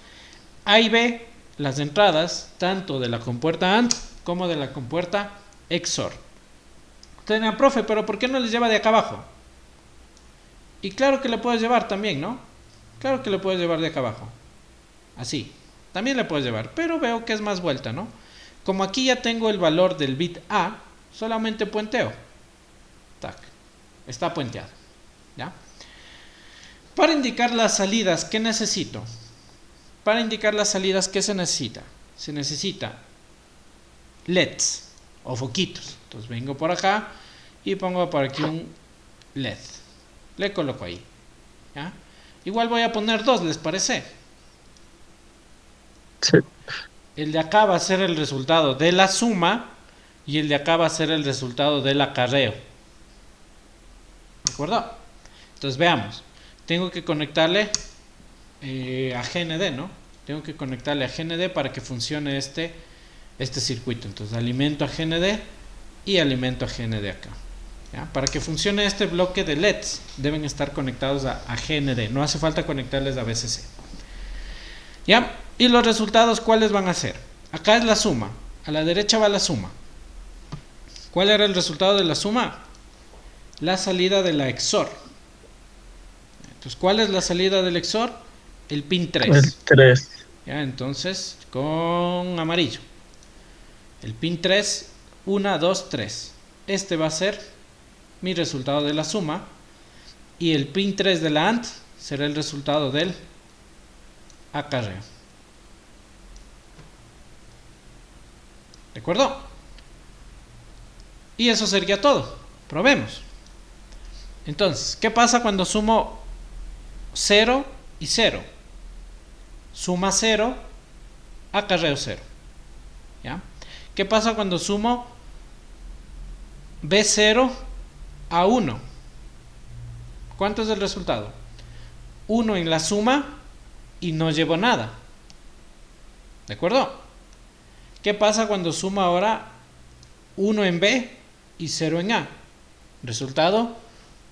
[SPEAKER 1] A y B, las entradas, tanto de la compuerta AND como de la compuerta XOR. Ustedes dirán, profe, pero ¿por qué no les lleva de acá abajo? Y claro que le puedes llevar también, ¿no? Claro que le puedes llevar de acá abajo. Así. También le puedes llevar, pero veo que es más vuelta, ¿no? Como aquí ya tengo el valor del bit A, solamente puenteo. Tac. Está puenteado. ¿Ya? Para indicar las salidas, ¿qué necesito? Para indicar las salidas, ¿qué se necesita? Se necesita LEDs o foquitos. Entonces vengo por acá y pongo por aquí un LED. Le coloco ahí. ¿Ya? Igual voy a poner dos, ¿les parece?
[SPEAKER 3] Sí.
[SPEAKER 1] El de acá va a ser el resultado de la suma y el de acá va a ser el resultado del acarreo. ¿De acuerdo? Entonces veamos. Tengo que conectarle a GND, ¿no? Tengo que conectarle a GND para que funcione este circuito. Entonces alimento a GND y alimento a GND acá. ¿Ya? Para que funcione este bloque de LEDs deben estar conectados a GND. No hace falta conectarles a VCC. ¿Ya? Y los resultados, ¿cuáles van a ser? Acá es la suma. A la derecha va la suma. ¿Cuál era el resultado de la suma? La salida de la XOR. Entonces, ¿cuál es la salida del XOR? El pin 3.
[SPEAKER 3] El 3.
[SPEAKER 1] ¿Ya? Entonces, con amarillo. El pin 3, 1, 2, 3. Este va a ser mi resultado de la suma. Y el pin 3 de la AND será el resultado del acarreo. ¿De acuerdo? Y eso sería todo. Probemos. Entonces, ¿qué pasa cuando sumo 0 y 0? Suma 0, acarreo 0. ¿Ya? ¿Qué pasa cuando sumo B0 a 1? ¿Cuánto es el resultado? 1 en la suma y no llevo nada. ¿De acuerdo? ¿Qué pasa cuando sumo ahora 1 en B y 0 en A? Resultado,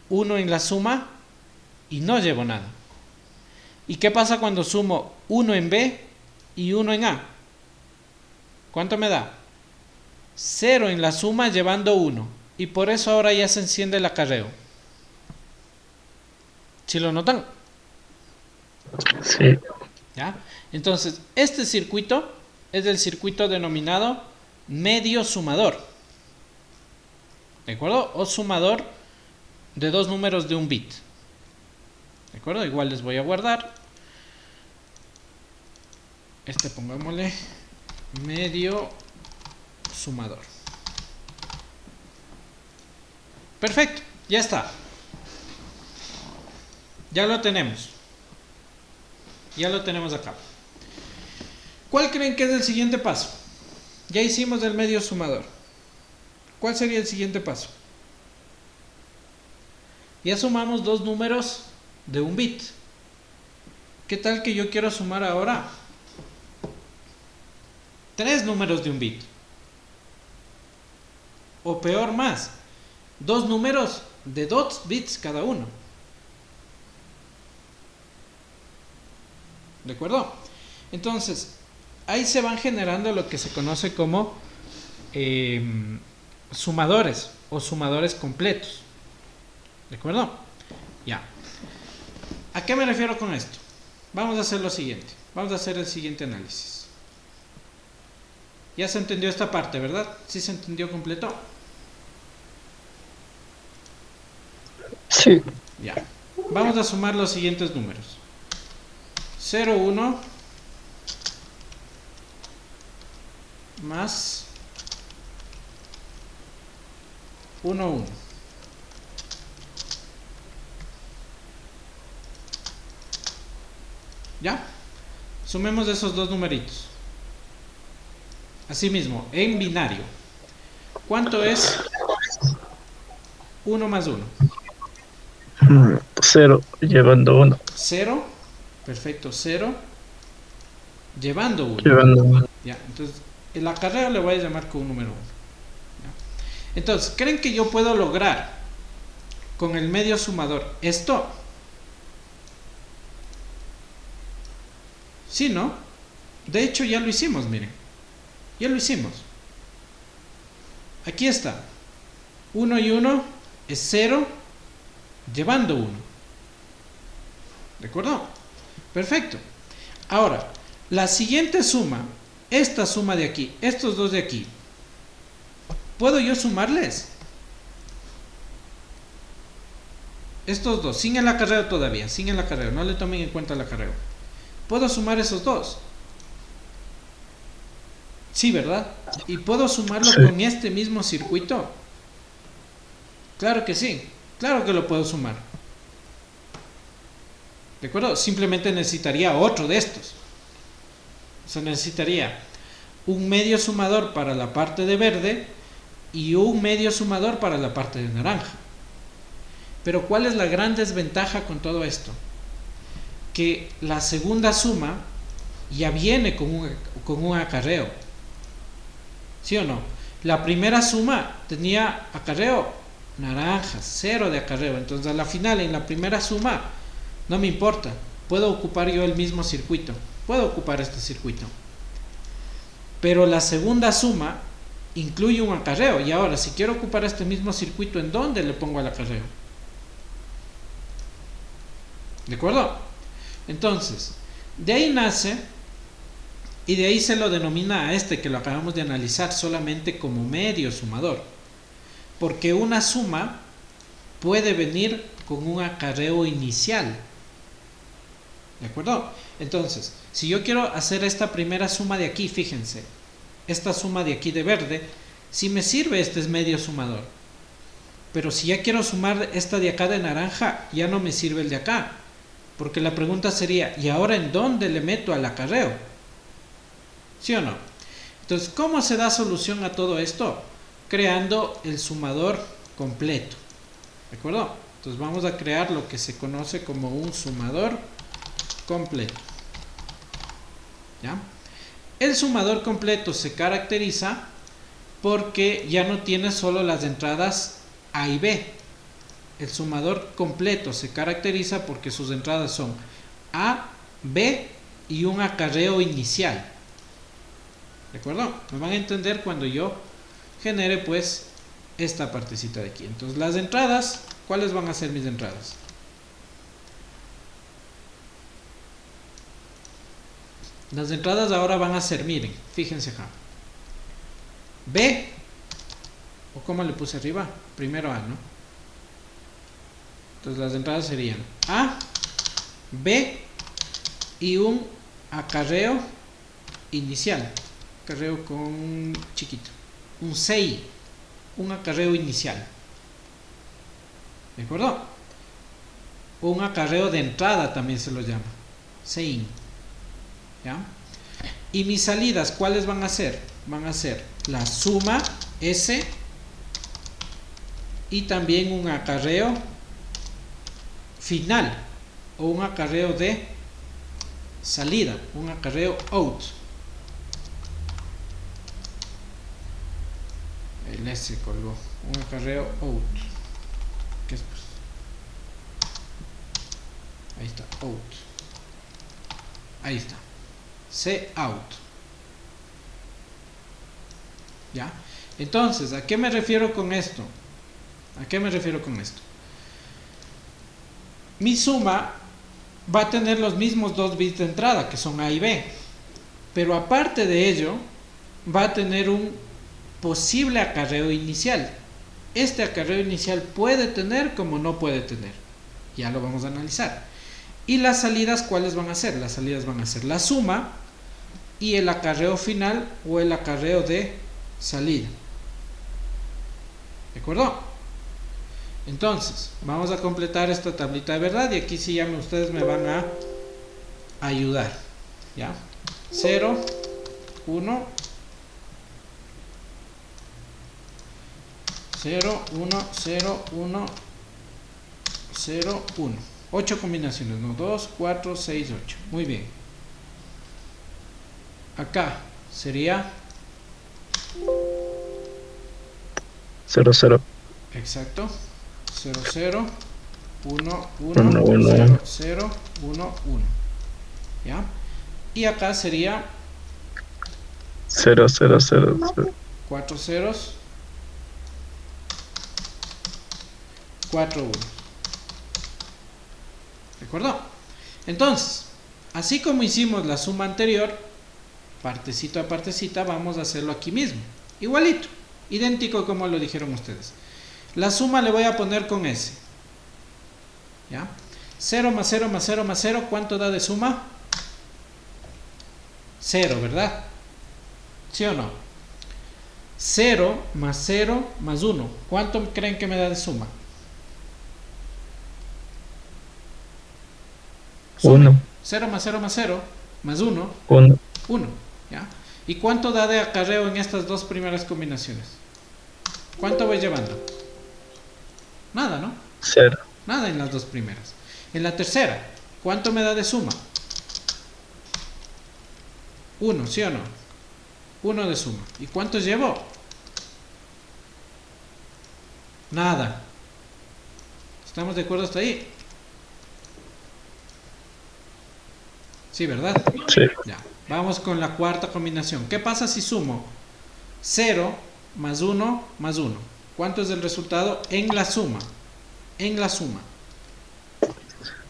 [SPEAKER 1] 1 en la suma y no llevo nada. ¿Y qué pasa cuando sumo 1 en B y 1 en A? ¿Cuánto me da? 0 en la suma llevando 1. Y por eso ahora ya se enciende el acarreo. ¿Sí lo notan?
[SPEAKER 3] Sí.
[SPEAKER 1] ¿Ya? Entonces, este circuito es el circuito denominado medio sumador. ¿De acuerdo? O sumador de dos números de un bit. ¿De acuerdo? Igual les voy a guardar. Pongámosle medio sumador. Perfecto, ya está. Ya lo tenemos. Ya lo tenemos acá. ¿Cuál creen que es el siguiente paso? Ya hicimos el medio sumador. ¿Cuál sería el siguiente paso? Ya sumamos dos números de un bit. ¿Qué tal que yo quiero sumar ahora 3 números de un bit? O peor más, 2 números de 2 bits cada uno. ¿De acuerdo? Entonces, ahí se van generando lo que se conoce como sumadores o sumadores completos. ¿De acuerdo? Ya. ¿A qué me refiero con esto? Vamos a hacer lo siguiente. Vamos a hacer el siguiente análisis. Ya se entendió esta parte, ¿verdad? ¿Sí se entendió completo?
[SPEAKER 3] Sí.
[SPEAKER 1] Ya. Vamos a sumar los siguientes números. 0, 1 más 1, 1. ¿Ya? Sumemos esos dos numeritos. Asimismo, en binario. ¿Cuánto es 1 más 1?
[SPEAKER 3] 0 llevando 1.
[SPEAKER 1] 0, perfecto, 0, llevando 1.
[SPEAKER 3] Llevando 1.
[SPEAKER 1] Ya, entonces el acarreo le voy a llamar con un número 1. Entonces, ¿creen que yo puedo lograr con el medio sumador esto? Sí, ¿no? De hecho ya lo hicimos, miren. Ya lo hicimos. Aquí está. 1 y 1 es 0, llevando 1. ¿De acuerdo? Perfecto. Ahora, la siguiente suma, esta suma de aquí, estos dos de aquí, ¿puedo yo sumarles? Estos dos, sin el acarreo todavía, sin el acarreo, no le tomen en cuenta el acarreo. ¿Puedo sumar esos dos? Sí, ¿verdad? ¿Y puedo sumarlo con este mismo circuito? Claro que sí, claro que lo puedo sumar. ¿De acuerdo? Simplemente necesitaría otro de estos. O sea, necesitaría un medio sumador para la parte de verde y un medio sumador para la parte de naranja. Pero ¿cuál es la gran desventaja con todo esto? Que la segunda suma ya viene con un acarreo. ¿Sí o no? La primera suma tenía acarreo naranja, 0 de acarreo. Entonces a la final, en la primera suma, no me importa. Puedo ocupar yo el mismo circuito. Puedo ocupar este circuito. Pero la segunda suma incluye un acarreo. Y ahora, si quiero ocupar este mismo circuito, ¿en dónde le pongo el acarreo? ¿De acuerdo? Entonces, de ahí nace, y de ahí se lo denomina a este que lo acabamos de analizar solamente como medio sumador. Porque una suma puede venir con un acarreo inicial. ¿De acuerdo? Entonces, si yo quiero hacer esta primera suma de aquí, fíjense, esta suma de aquí de verde, si me sirve este es medio sumador. Pero si ya quiero sumar esta de acá de naranja, ya no me sirve el de acá. Porque la pregunta sería, ¿y ahora en dónde le meto al acarreo? ¿Sí o no? Entonces, ¿cómo se da solución a todo esto? Creando el sumador completo. ¿De acuerdo? Entonces vamos a crear lo que se conoce como un sumador completo. ¿Ya? El sumador completo se caracteriza porque ya no tiene solo las entradas A y B. El sumador completo se caracteriza porque sus entradas son A, B y un acarreo inicial. ¿De acuerdo? Me van a entender cuando yo genere pues esta partecita de aquí. Entonces las entradas, ¿cuáles van a ser mis entradas? Las entradas ahora van a ser, miren, fíjense acá. B, o como le puse arriba, primero A, ¿no? Entonces las entradas serían A, B y un acarreo inicial. Acarreo con chiquito. Un CI, un acarreo inicial. ¿De acuerdo? Un acarreo de entrada también se lo llama. CI. ¿Ya? Y mis salidas, ¿cuáles van a ser? Van a ser la suma S y también un acarreo final o un acarreo de salida, un acarreo out. El S colgó, un acarreo out. ¿Qué es pues? Ahí está, out. Ahí está. C out. ¿Ya? Entonces, ¿a qué me refiero con esto? ¿A qué me refiero con esto? Mi suma va a tener los mismos 2 bits de entrada, que son A y B. Pero aparte de ello, va a tener un posible acarreo inicial. Este acarreo inicial puede tener como no puede tener. Ya lo vamos a analizar. Y las salidas, ¿cuáles van a ser? Las salidas van a ser la suma y el acarreo final o el acarreo de salida. ¿De acuerdo? Entonces, vamos a completar esta tablita de verdad y aquí sí ya ustedes me van a ayudar. ¿Ya? 0, 1, 0, 1, 0, 1, 0, 1. 8 combinaciones, no, 2, 4, 6, 8. Muy bien. Acá sería
[SPEAKER 3] 0, 0.
[SPEAKER 1] exacto 0, 0, 1,
[SPEAKER 3] 1,
[SPEAKER 1] 1,
[SPEAKER 3] 1.
[SPEAKER 1] 0, 0, 1, 1. ¿Ya? Y acá sería
[SPEAKER 3] 0, 0, 0, 0.
[SPEAKER 1] 4 ceros, 4, 1. ¿De acuerdo? Entonces, así como hicimos la suma anterior, partecita a partecita, vamos a hacerlo aquí mismo. Igualito, idéntico como lo dijeron ustedes. La suma le voy a poner con S. ¿Ya? 0 más 0 más 0 más 0, ¿cuánto da de suma? 0, ¿verdad? ¿Sí o no? 0 más 0 más 1, ¿cuánto creen que me da de suma?
[SPEAKER 3] 1.
[SPEAKER 1] 0 más 0 más 0 más 1,
[SPEAKER 3] 1.
[SPEAKER 1] 1. ¿Ya? ¿Y cuánto da de acarreo en estas dos primeras combinaciones? ¿Cuánto voy llevando? Nada, ¿no?
[SPEAKER 3] 0.
[SPEAKER 1] Nada en las dos primeras. En la tercera, ¿cuánto me da de suma? 1, ¿sí o no? 1 de suma. ¿Y cuántos llevo? Nada. ¿Estamos de acuerdo hasta ahí? Sí, ¿verdad?
[SPEAKER 3] Sí.
[SPEAKER 1] Ya. Vamos con la cuarta combinación. ¿Qué pasa si sumo 0 más 1 más 1? ¿Cuánto es el resultado en la suma? En la suma.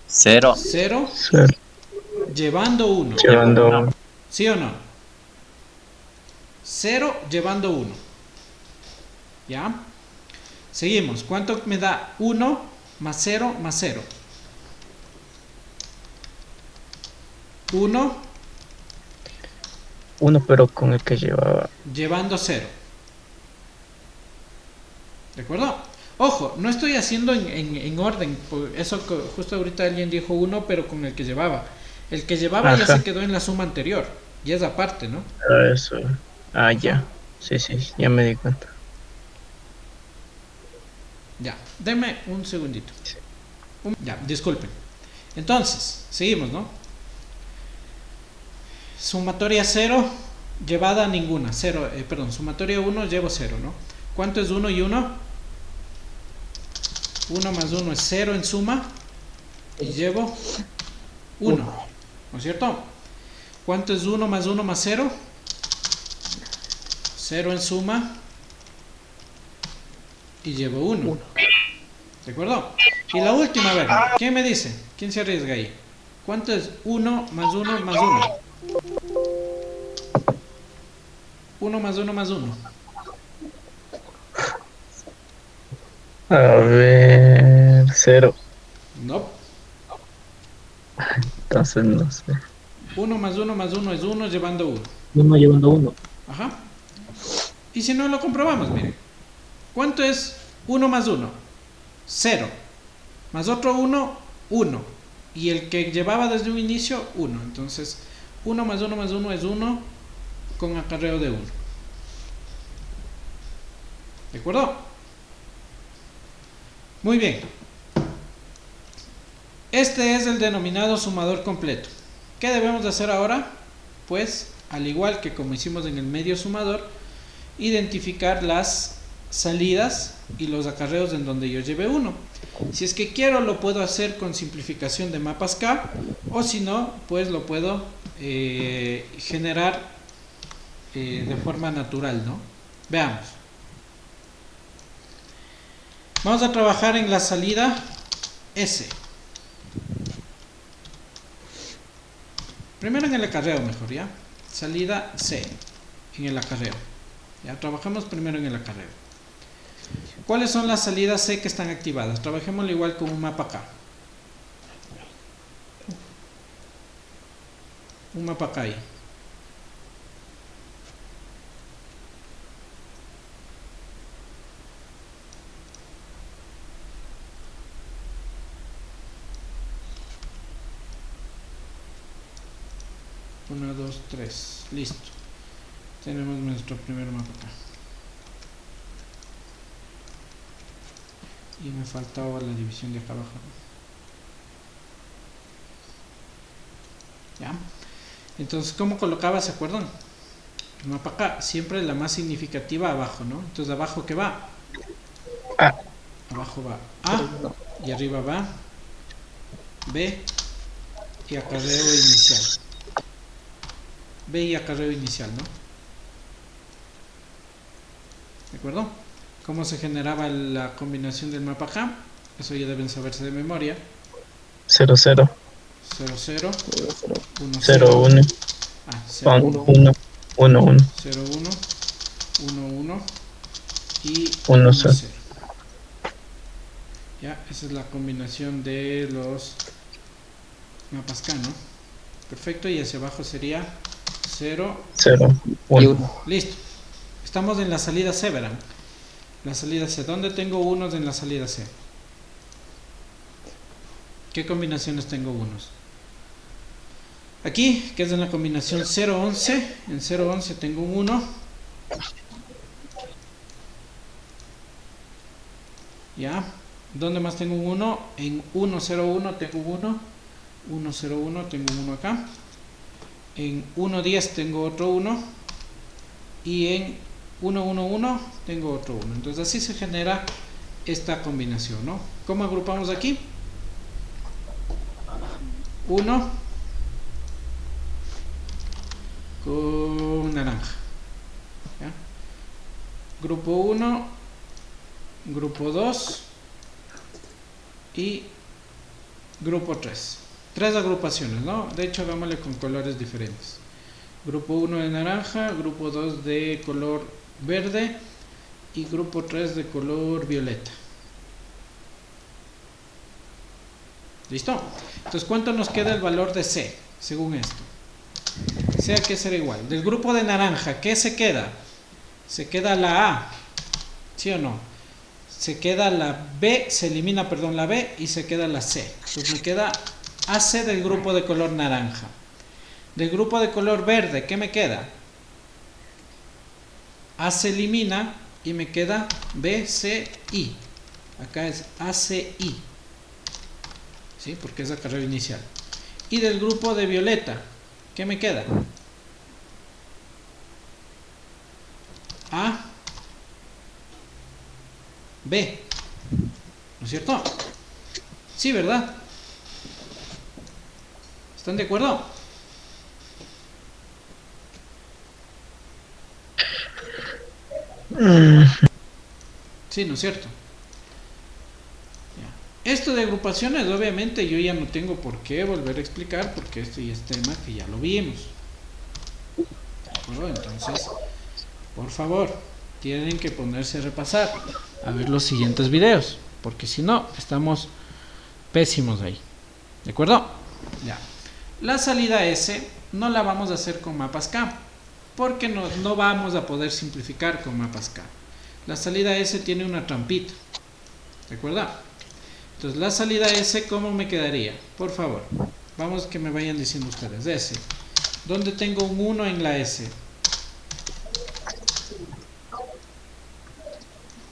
[SPEAKER 2] 0.
[SPEAKER 1] 0
[SPEAKER 3] 0.
[SPEAKER 1] llevando 1.
[SPEAKER 3] Llevando 1.
[SPEAKER 1] ¿Sí o no? 0 llevando 1. ¿Ya? Seguimos. ¿Cuánto me da 1 más 0 más 0? 1
[SPEAKER 3] 1, pero con el que llevaba.
[SPEAKER 1] llevando 0. ¿De acuerdo? Ojo, no estoy haciendo en orden. Por eso justo ahorita alguien dijo 1, pero con el que llevaba. El que llevaba ya
[SPEAKER 3] Ajá.
[SPEAKER 1] se quedó en la suma anterior. Y es aparte, ¿no?
[SPEAKER 3] Eso. Ah, ya. Sí, sí, ya me di cuenta.
[SPEAKER 1] Ya, denme un segundito. Ya, disculpen. Entonces, seguimos, ¿no? Sumatoria 0, llevada ninguna. 0, perdón, sumatoria 1, llevo 0, ¿no? ¿Cuánto es 1 y 1? 1 más 1 es 0 en suma. Y llevo 1, ¿no es cierto? ¿Cuánto es 1 más 1 más 0? 0 en suma. Y llevo 1. ¿De acuerdo? Y la última, a ver, ¿quién me dice? ¿Quién se arriesga ahí? ¿Cuánto es 1 más 1 más 1? 1 más 1 más 1.
[SPEAKER 3] A ver. 0.
[SPEAKER 1] No.
[SPEAKER 3] Entonces no sé.
[SPEAKER 1] 1 más 1 más 1 es 1 llevando 1.
[SPEAKER 4] 1 llevando 1.
[SPEAKER 1] Ajá. Y si no lo comprobamos, miren. ¿Cuánto es 1 más 1? 0. Más otro 1, 1. Y el que llevaba desde un inicio, 1. Entonces, 1 más 1 más 1 es 1 con acarreo de 1. ¿De acuerdo? Muy bien. Este es el denominado sumador completo. ¿Qué debemos de hacer ahora? Pues, al igual que como hicimos en el medio sumador, identificar las salidas y los acarreos en donde yo lleve 1. Si es que quiero, lo puedo hacer con simplificación de mapas K, o si no, pues lo puedo generar de forma natural, ¿no? Veamos. Vamos a trabajar en la salida S. Primero en el acarreo mejor, ¿ya? Salida C, en el acarreo. Ya, trabajamos primero en el acarreo. ¿Cuáles son las salidas C que están activadas? Trabajémoslo igual con un mapa acá. Un mapa acá ahí. Uno, dos, tres. Listo. Tenemos nuestro primer mapa acá. Y me faltaba la división de acá abajo. ¿Ya? Entonces, ¿cómo colocaba, se acuerdan? El mapa acá, siempre la más significativa abajo, ¿no? Entonces, ¿abajo qué va?
[SPEAKER 3] A.
[SPEAKER 1] Abajo va A, y arriba va B, y acarreo inicial. B y acarreo inicial, ¿no? ¿De acuerdo? ¿Cómo se generaba la combinación del mapa acá? Eso ya deben saberse de memoria.
[SPEAKER 3] 0, 0.
[SPEAKER 1] 0, 0, 1,
[SPEAKER 3] 0,
[SPEAKER 1] 0,
[SPEAKER 3] 1.
[SPEAKER 1] ah, 0, 1,
[SPEAKER 3] 1, 1, 1.
[SPEAKER 1] 0, 1, 1, 1 y
[SPEAKER 3] 1,
[SPEAKER 1] 1,
[SPEAKER 3] 0.
[SPEAKER 1] 0. Ya, esa es la combinación de los mapas K, ¿no? Perfecto, y hacia abajo sería 0,
[SPEAKER 3] 0,
[SPEAKER 4] Y
[SPEAKER 3] 1.
[SPEAKER 4] 1.
[SPEAKER 1] listo. Estamos en la salida C, verán. La salida C. ¿Dónde tengo unos en la salida C? ¿Qué combinaciones tengo unos? Aquí, que es en la combinación 0, 11. En 0, 11 tengo un 1. ¿Ya? ¿Dónde más tengo un 1? En 1, 0, 1 tengo un 1. 1, 0, 1 tengo un 1 acá. En 1, 10 tengo otro 1. Y en 1, 1, 1 tengo otro 1. Entonces así se genera esta combinación, ¿no? ¿Cómo agrupamos aquí? 1 con naranja. ¿Ya? Grupo 1, grupo 2 y grupo 3. Tres agrupaciones, ¿no? De hecho, hagámosle con colores diferentes. Grupo 1 de naranja, grupo 2 de color verde y grupo 3 de color violeta. ¿Listo? Entonces, ¿cuánto nos queda el valor de C, según esto? C hay que ser igual. Del grupo de naranja, ¿qué se queda? Se queda la A, ¿sí o no? Se queda la B, se elimina, perdón, la B y se queda la C. Entonces me queda AC del grupo de color naranja. Del grupo de color verde, ¿qué me queda? A se elimina y me queda B, C, I. Acá es ACI. ¿Sí? Porque es la carrera inicial. Y del grupo de violeta, ¿qué me queda? A, B. ¿No es cierto? Sí, ¿verdad? ¿Están de acuerdo? Sí, ¿no es cierto? Ya. Esto de agrupaciones, obviamente, yo ya no tengo por qué volver a explicar, porque esto ya es tema que ya lo vimos. ¿De acuerdo? Entonces, por favor, tienen que ponerse a repasar, a ver los siguientes videos, porque si no, estamos pésimos ahí. ¿De acuerdo? Ya. La salida S no la vamos a hacer con mapas K, porque no vamos a poder simplificar con mapas K. La salida S tiene una trampita. ¿De acuerdo? Entonces, la salida S, ¿cómo me quedaría? Por favor, vamos que me vayan diciendo ustedes. S. ¿Dónde tengo un 1 en la S?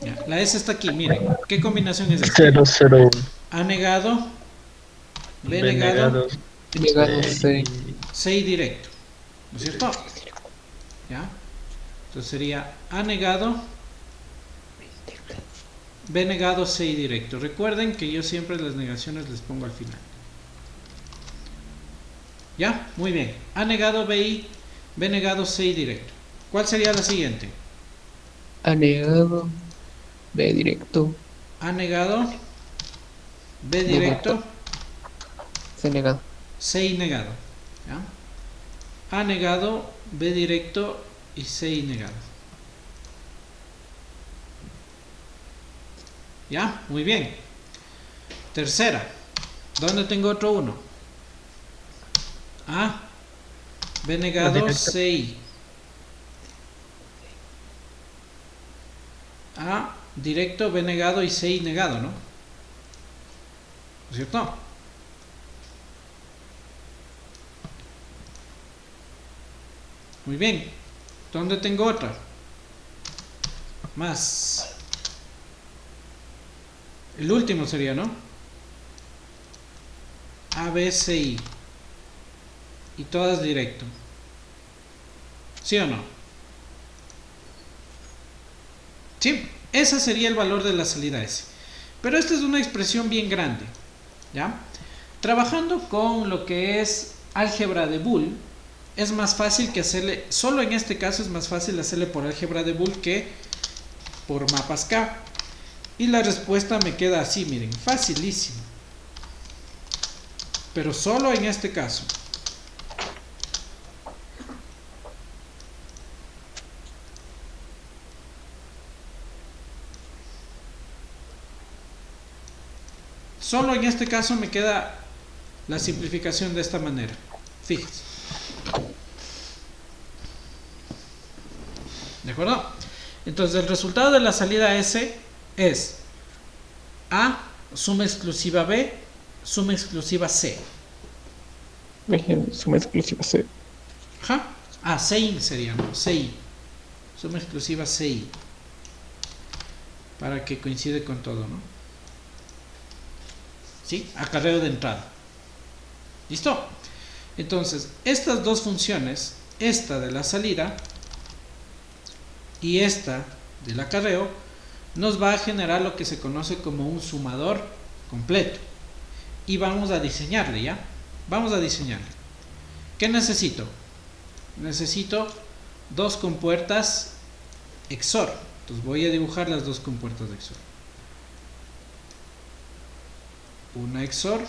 [SPEAKER 1] Ya, la S está aquí, miren. ¿Qué combinación es esta?
[SPEAKER 3] 0, 0, 1.
[SPEAKER 1] A negado, B negado,
[SPEAKER 4] Llegado C.
[SPEAKER 1] C directo. ¿No es cierto? ¿Ya? Entonces sería A negado, B negado, C directo. Recuerden que yo siempre las negaciones les pongo al final. ¿Ya? Muy bien. A negado, B negado, C directo. ¿Cuál sería la siguiente?
[SPEAKER 4] A negado. B directo.
[SPEAKER 1] A negado, B directo,
[SPEAKER 4] C negado.
[SPEAKER 1] C negado. ¿Ya? A negado, B directo y C negado. ¿Ya? Muy bien. Tercera. ¿Dónde tengo otro 1? A, B negado, C. A directo, B negado y C negado, ¿no? ¿No es cierto? Muy bien. ¿Dónde tengo otra? Más. El último sería, ¿no? A, B, C, I. y todas directo. ¿Sí o no? Sí, ese sería el valor de la salida S. Pero esta es una expresión bien grande, ¿ya? Trabajando con lo que es álgebra de Boole, es más fácil que hacerle, solo en este caso es más fácil hacerle por álgebra de Boole que por mapas K. Y la respuesta me queda así, miren, facilísimo. Pero solo en este caso. Solo en este caso me queda la simplificación de esta manera. Fíjense. ¿De acuerdo? Entonces el resultado de la salida S es A, suma exclusiva B, suma exclusiva C.
[SPEAKER 4] Suma exclusiva C.
[SPEAKER 1] Ajá. Ah, CI sería, ¿no? CI. Suma exclusiva CI. Para que coincide con todo, ¿no? ¿Sí? Acarreo de entrada. ¿Listo? Entonces, estas dos funciones, esta de la salida y esta del acarreo, nos va a generar lo que se conoce como un sumador completo. Y vamos a diseñarle, ¿ya? Vamos a diseñarle. ¿Qué necesito? Necesito dos compuertas XOR. Entonces voy a dibujar las dos compuertas de XOR. Una XOR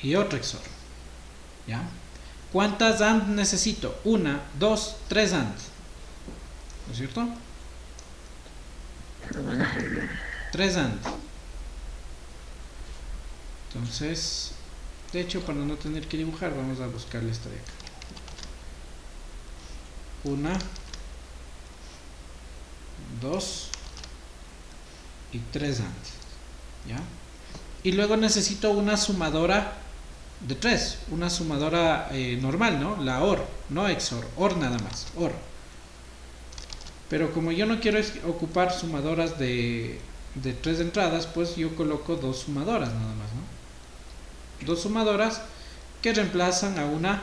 [SPEAKER 1] y otra XOR. ¿Ya? ¿Cuántas AND necesito? Una, dos, tres AND. ¿No es cierto? Tres AND. Entonces, de hecho, para no tener que dibujar, vamos a buscarle esta de acá. Una, dos y tres AND. ¿Ya? Y luego necesito una sumadora de 3, una sumadora normal, ¿no? La OR, no XOR, OR nada más, OR. Pero como yo no quiero ocupar sumadoras de 3 entradas, pues yo coloco dos sumadoras nada más, ¿no? Dos sumadoras que reemplazan a una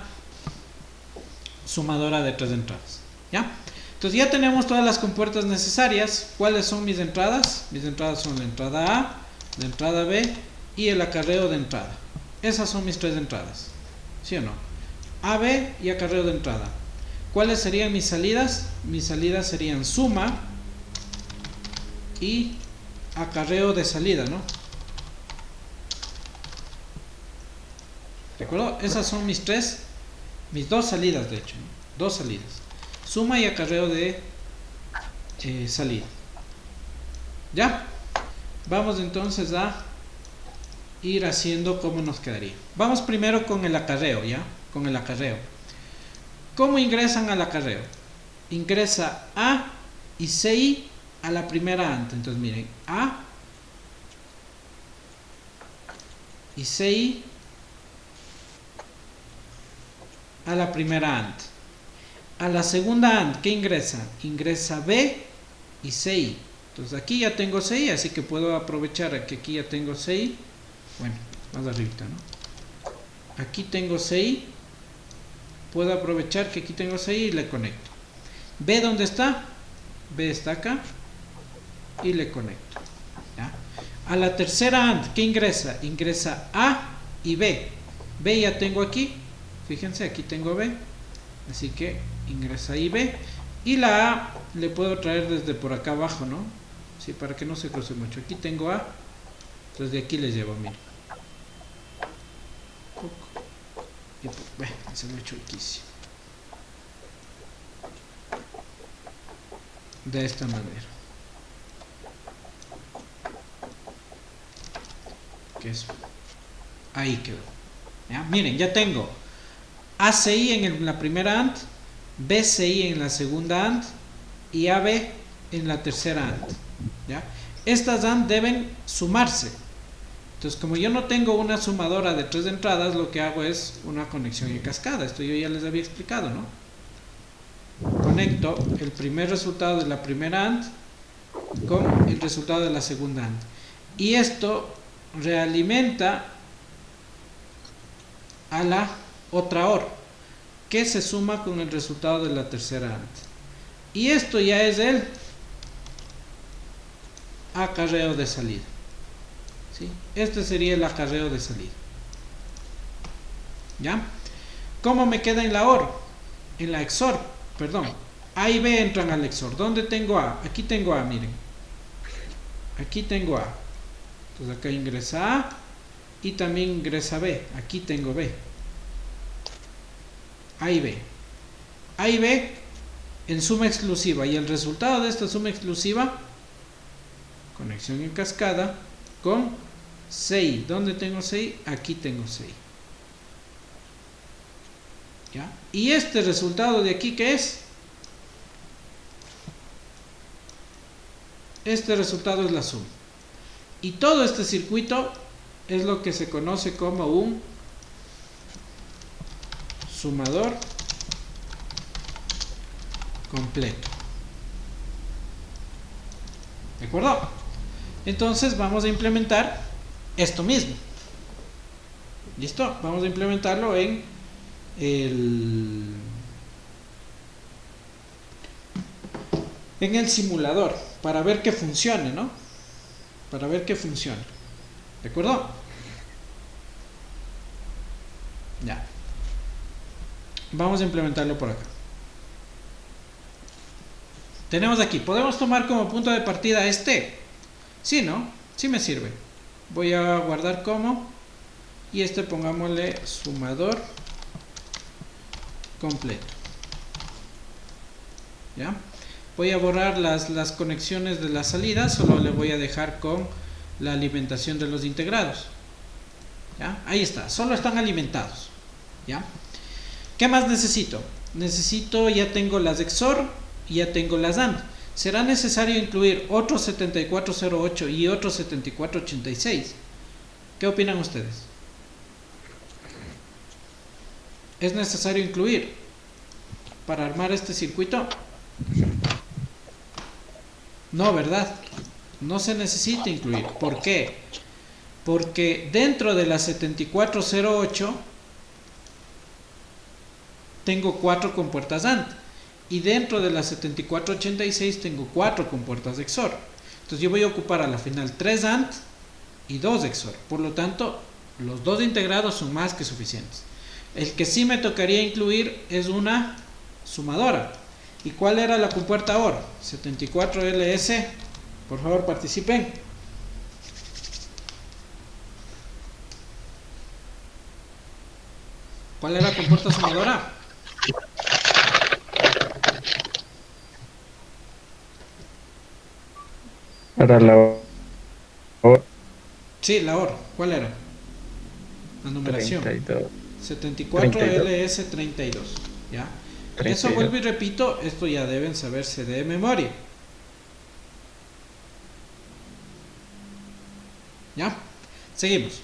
[SPEAKER 1] sumadora de 3 entradas, ¿ya? Entonces ya tenemos todas las compuertas necesarias. ¿Cuáles son mis entradas? Mis entradas son la entrada A, la entrada B y el acarreo de entrada. Esas son mis tres entradas, ¿sí o no? AB y acarreo de entrada. ¿Cuáles serían mis salidas? Mis salidas serían suma y acarreo de salida, ¿no? ¿De acuerdo? Esas son mis dos salidas, de hecho, ¿no? Dos salidas. Suma y acarreo de salida. ¿Ya? Vamos entonces a ir haciendo cómo nos quedaría. Vamos primero con el acarreo, ¿ya? Con el acarreo. ¿Cómo ingresan al acarreo? Ingresa A y CI a la primera AND. Entonces miren, A y CI a la primera AND. A la segunda AND, ¿qué ingresa? Ingresa B y CI. Entonces aquí ya tengo CI, así que puedo aprovechar que aquí ya tengo CI. Bueno, más arribita, ¿no? Aquí tengo CI. Puedo aprovechar que aquí tengo CI y le conecto. B, ¿dónde está? B está acá. Y le conecto. ¿Ya? A la tercera AND, ¿qué ingresa? Ingresa A y B. B ya tengo aquí. Fíjense, aquí tengo B. Así que ingresa ahí B. Y la A le puedo traer desde por acá abajo, ¿no? Sí, para que no se cruce mucho. Aquí tengo A. Entonces de aquí les llevo, miren. Y bueno, se lo he hecho chuequísimo. De esta manera. Que es. Ahí quedó. ¿Ya? Miren, ya tengo ACI en la primera AND, BCI en la segunda AND y AB en la tercera AND. ¿Ya? Estas AND deben sumarse. Entonces, como yo no tengo una sumadora de 3 entradas, lo que hago es una conexión en cascada. Esto yo ya les había explicado, ¿no? Conecto el primer resultado de la primera AND con el resultado de la segunda AND. y esto realimenta a la otra OR que se suma con el resultado de la tercera AND, y esto ya es el acarreo de salida, ¿sí? Este sería el acarreo de salida. ¿Ya? ¿Cómo me queda en la OR? En la XOR, perdón. A y B entran al XOR. ¿Dónde tengo A? Aquí tengo A, miren. Aquí tengo A. Entonces acá ingresa A y también ingresa B. Aquí tengo B. A y B. A y B en suma exclusiva, y el resultado de esta suma exclusiva, conexión en cascada con 6. ¿Dónde tengo 6? Aquí tengo 6. ¿Ya? Y este resultado de aquí, ¿qué es? Este resultado es la suma. Y todo este circuito es lo que se conoce como un sumador completo. ¿De acuerdo? Entonces vamos a implementar esto mismo. ¿Listo? Vamos a implementarlo en el simulador para ver que funcione, ¿no? Para ver que funcione. ¿De acuerdo? Ya. Vamos a implementarlo por acá. Tenemos aquí, podemos tomar como punto de partida este. Sí, ¿no? Sí me sirve. Voy a guardar como, y este pongámosle sumador completo. ¿Ya? Voy a borrar las conexiones de la salida, solo le voy a dejar con la alimentación de los integrados. ¿Ya? Ahí está, solo están alimentados. ¿Ya? ¿Qué más necesito? Necesito, ya tengo las XOR y ya tengo las AND. ¿Será necesario incluir otro 7408 y otro 7486? ¿Qué opinan ustedes? ¿Es necesario incluir para armar este circuito? No, ¿verdad? No se necesita incluir. ¿Por qué? Porque dentro de la 7408 tengo 4 compuertas AND, y dentro de la 7486 tengo 4 compuertas XOR. Entonces yo voy a ocupar a la final 3 AND y 2 XOR. Por lo tanto, los dos integrados son más que suficientes. El que sí me tocaría incluir es una sumadora. ¿Y cuál era la compuerta OR? 74LS. Por favor, participen. ¿Cuál era la compuerta sumadora?
[SPEAKER 3] Para la OR
[SPEAKER 1] Sí, la OR. ¿Cuál era? La numeración.
[SPEAKER 3] 32.
[SPEAKER 1] 74LS32. ¿Ya?
[SPEAKER 3] 32.
[SPEAKER 1] Eso vuelvo y repito, esto ya deben saberse de memoria. ¿Ya? Seguimos.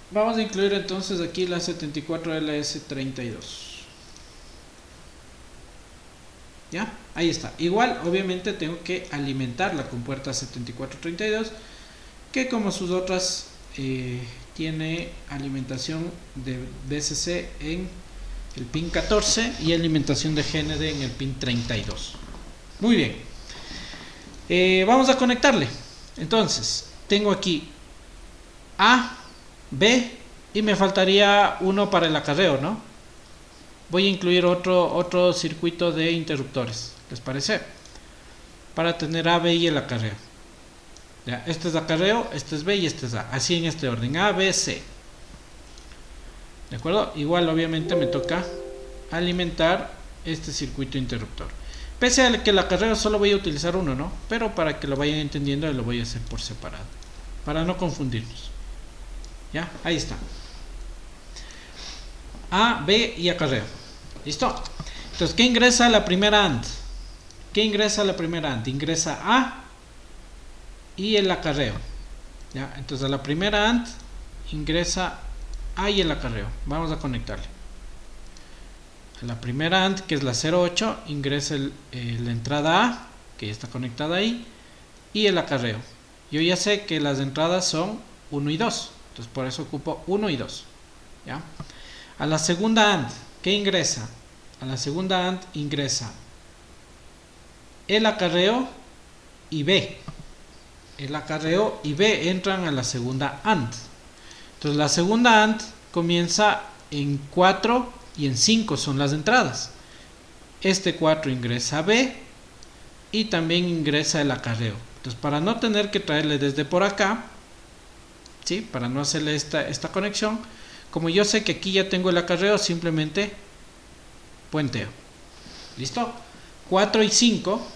[SPEAKER 1] Vamos a incluir entonces aquí la 74LS32. ¿Ya? Ahí está. Igual, obviamente, tengo que alimentar la compuerta 7432, que como sus otras tiene alimentación de BCC en el pin 14 y alimentación de GND en el pin 32. Muy bien. Vamos a conectarle. Entonces, tengo aquí A, B, y me faltaría uno para el acarreo, ¿no? Voy a incluir otro circuito de interruptores, ¿les parece? Para tener A, B y el acarreo. Ya, este es acarreo, este es B y este es A. Así en este orden, A, B, C. ¿De acuerdo? Igual obviamente me toca alimentar este circuito interruptor. Pese a que el acarreo solo voy a utilizar uno, ¿no? Pero para que lo vayan entendiendo lo voy a hacer por separado, para no confundirnos. ¿Ya? Ahí está. A, B y acarreo. ¿Listo? Entonces, ¿qué ingresa a la primera AND? ¿Qué ingresa a la primera AND? Ingresa A y el acarreo. ¿Ya? Entonces, a la primera AND ingresa A y el acarreo. Vamos a conectarle. la primera AND, que es la 08, ingresa la entrada A, que ya está conectada ahí, y el acarreo. Yo ya sé que las entradas son 1 y 2, entonces por eso ocupo 1 y 2. ¿Ya? A la segunda AND, ¿qué ingresa? A la segunda AND ingresa el acarreo y B. El acarreo y B entran a la segunda AND. Entonces la segunda AND comienza en 4 y en 5 son las entradas. Este 4 ingresa a B y también ingresa el acarreo. Entonces para no tener que traerle desde por acá, ¿sí? Para no hacerle esta conexión, como yo sé que aquí ya tengo el acarreo, simplemente puenteo. ¿Listo? 4 y 5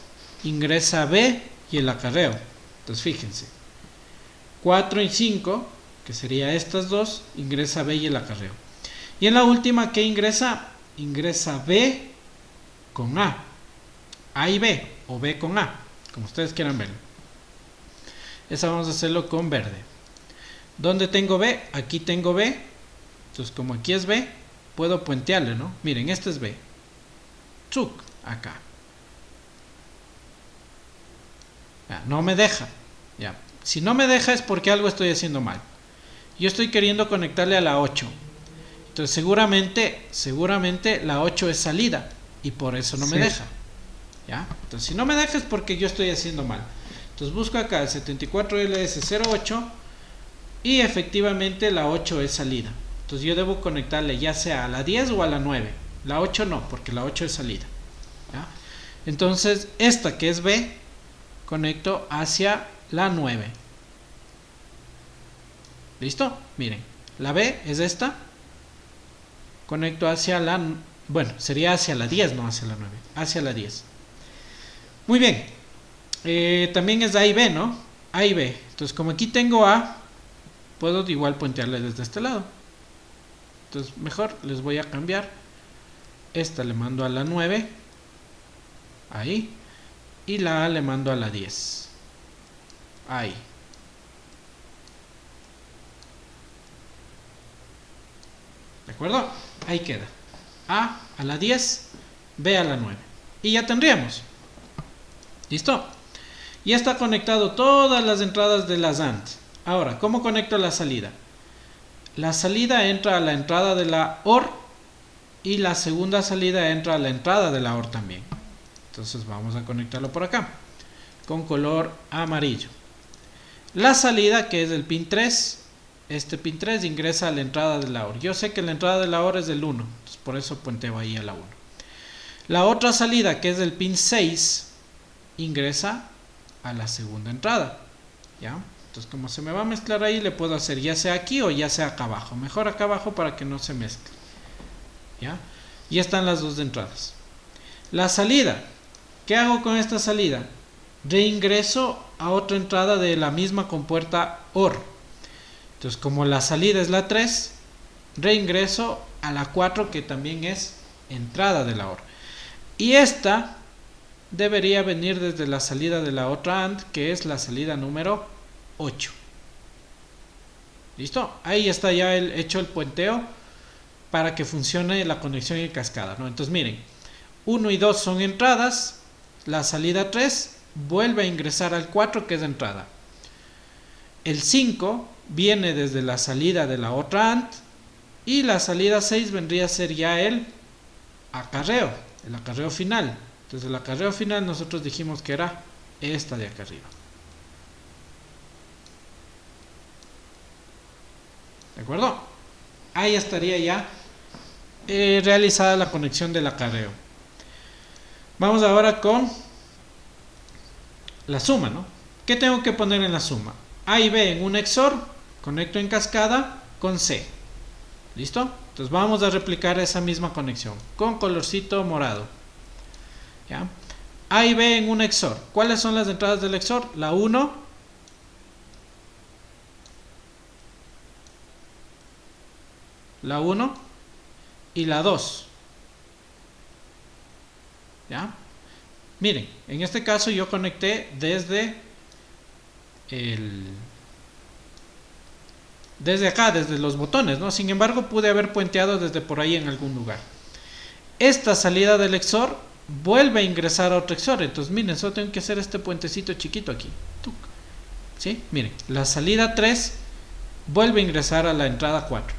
[SPEAKER 1] ingresa B y el acarreo. Entonces fíjense, 4 y 5, que sería estas dos, ingresa B y el acarreo. Y en la última, ¿qué ingresa? Ingresa B con A. A y B, o B con A, como ustedes quieran verlo. Esa vamos a hacerlo con verde. ¿Dónde tengo B? Aquí tengo B. Entonces como aquí es B, puedo puentearle, ¿no? Miren, este es B. Chuc, acá. Ya, no me deja. Ya. Si no me deja es porque algo estoy haciendo mal. Yo estoy queriendo conectarle a la 8. Entonces seguramente la 8 es salida y por eso no me deja. ¿Ya? Entonces si no me deja es porque yo estoy haciendo mal. Entonces busco acá el 74LS08 y efectivamente la 8 es salida. Entonces yo debo conectarle ya sea a la 10 o a la 9. La 8 no, porque la 8 es salida. ¿Ya? Entonces esta que es B, conecto hacia la 9. ¿Listo? Miren, la B es esta. Conecto hacia la... Bueno, sería hacia la 10, no hacia la 9. Hacia la 10. Muy bien. También es A y B, ¿no? A y B. Entonces, como aquí tengo A, puedo igual puentearle desde este lado. Entonces, mejor les voy a cambiar. Esta le mando a la 9. Ahí. Y la A le mando a la 10. Ahí. ¿De acuerdo? Ahí queda. A la 10, B a la 9. Y ya tendríamos. ¿Listo? Ya está conectado todas las entradas de las AND. Ahora, ¿cómo conecto la salida? La salida entra a la entrada de la OR y la segunda salida entra a la entrada de la OR también. Entonces vamos a conectarlo por acá con color amarillo. La salida, que es el pin 3, este pin 3 ingresa a la entrada de la OR. Yo sé que la entrada de la OR es del 1, entonces por eso puenteo ahí a la 1. La otra salida, que es el pin 6, ingresa a la segunda entrada. ¿Ya? Entonces como se me va a mezclar ahí, le puedo hacer ya sea aquí o ya sea acá abajo. Mejor acá abajo para que no se mezcle. ¿Ya? Ya están las dos entradas. La salida. ¿Qué hago con esta salida? Reingreso a otra entrada de la misma compuerta OR. Entonces como la salida es la 3, reingreso a la 4, que también es entrada de la OR. Y esta debería venir desde la salida de la otra AND, que es la salida número 8. ¿Listo? Ahí está ya hecho el puenteo para que funcione la conexión en cascada, ¿no? Entonces miren, 1 y 2 son entradas, la salida 3 vuelve a ingresar al 4, que es entrada. El 5 viene desde la salida de la otra AND y la salida 6 vendría a ser ya el acarreo final. Entonces el acarreo final nosotros dijimos que era esta de acá arriba. ¿De acuerdo? Ahí estaría ya realizada la conexión del acarreo. Vamos ahora con la suma, ¿no? ¿Qué tengo que poner en la suma? A y B en un XOR, conecto en cascada con C. ¿Listo? Entonces vamos a replicar esa misma conexión con colorcito morado. ¿Ya? A y B en un XOR. ¿Cuáles son las entradas del XOR? La 1, la 1 y la 2. ¿Ya? Miren, en este caso yo conecté desde acá, desde los botones, ¿no? Sin embargo, pude haber puenteado desde por ahí en algún lugar. Esta salida del XOR vuelve a ingresar a otro XOR. Entonces miren, solo tengo que hacer este puentecito chiquito aquí. ¿Sí? Miren, la salida 3 vuelve a ingresar a la entrada 4.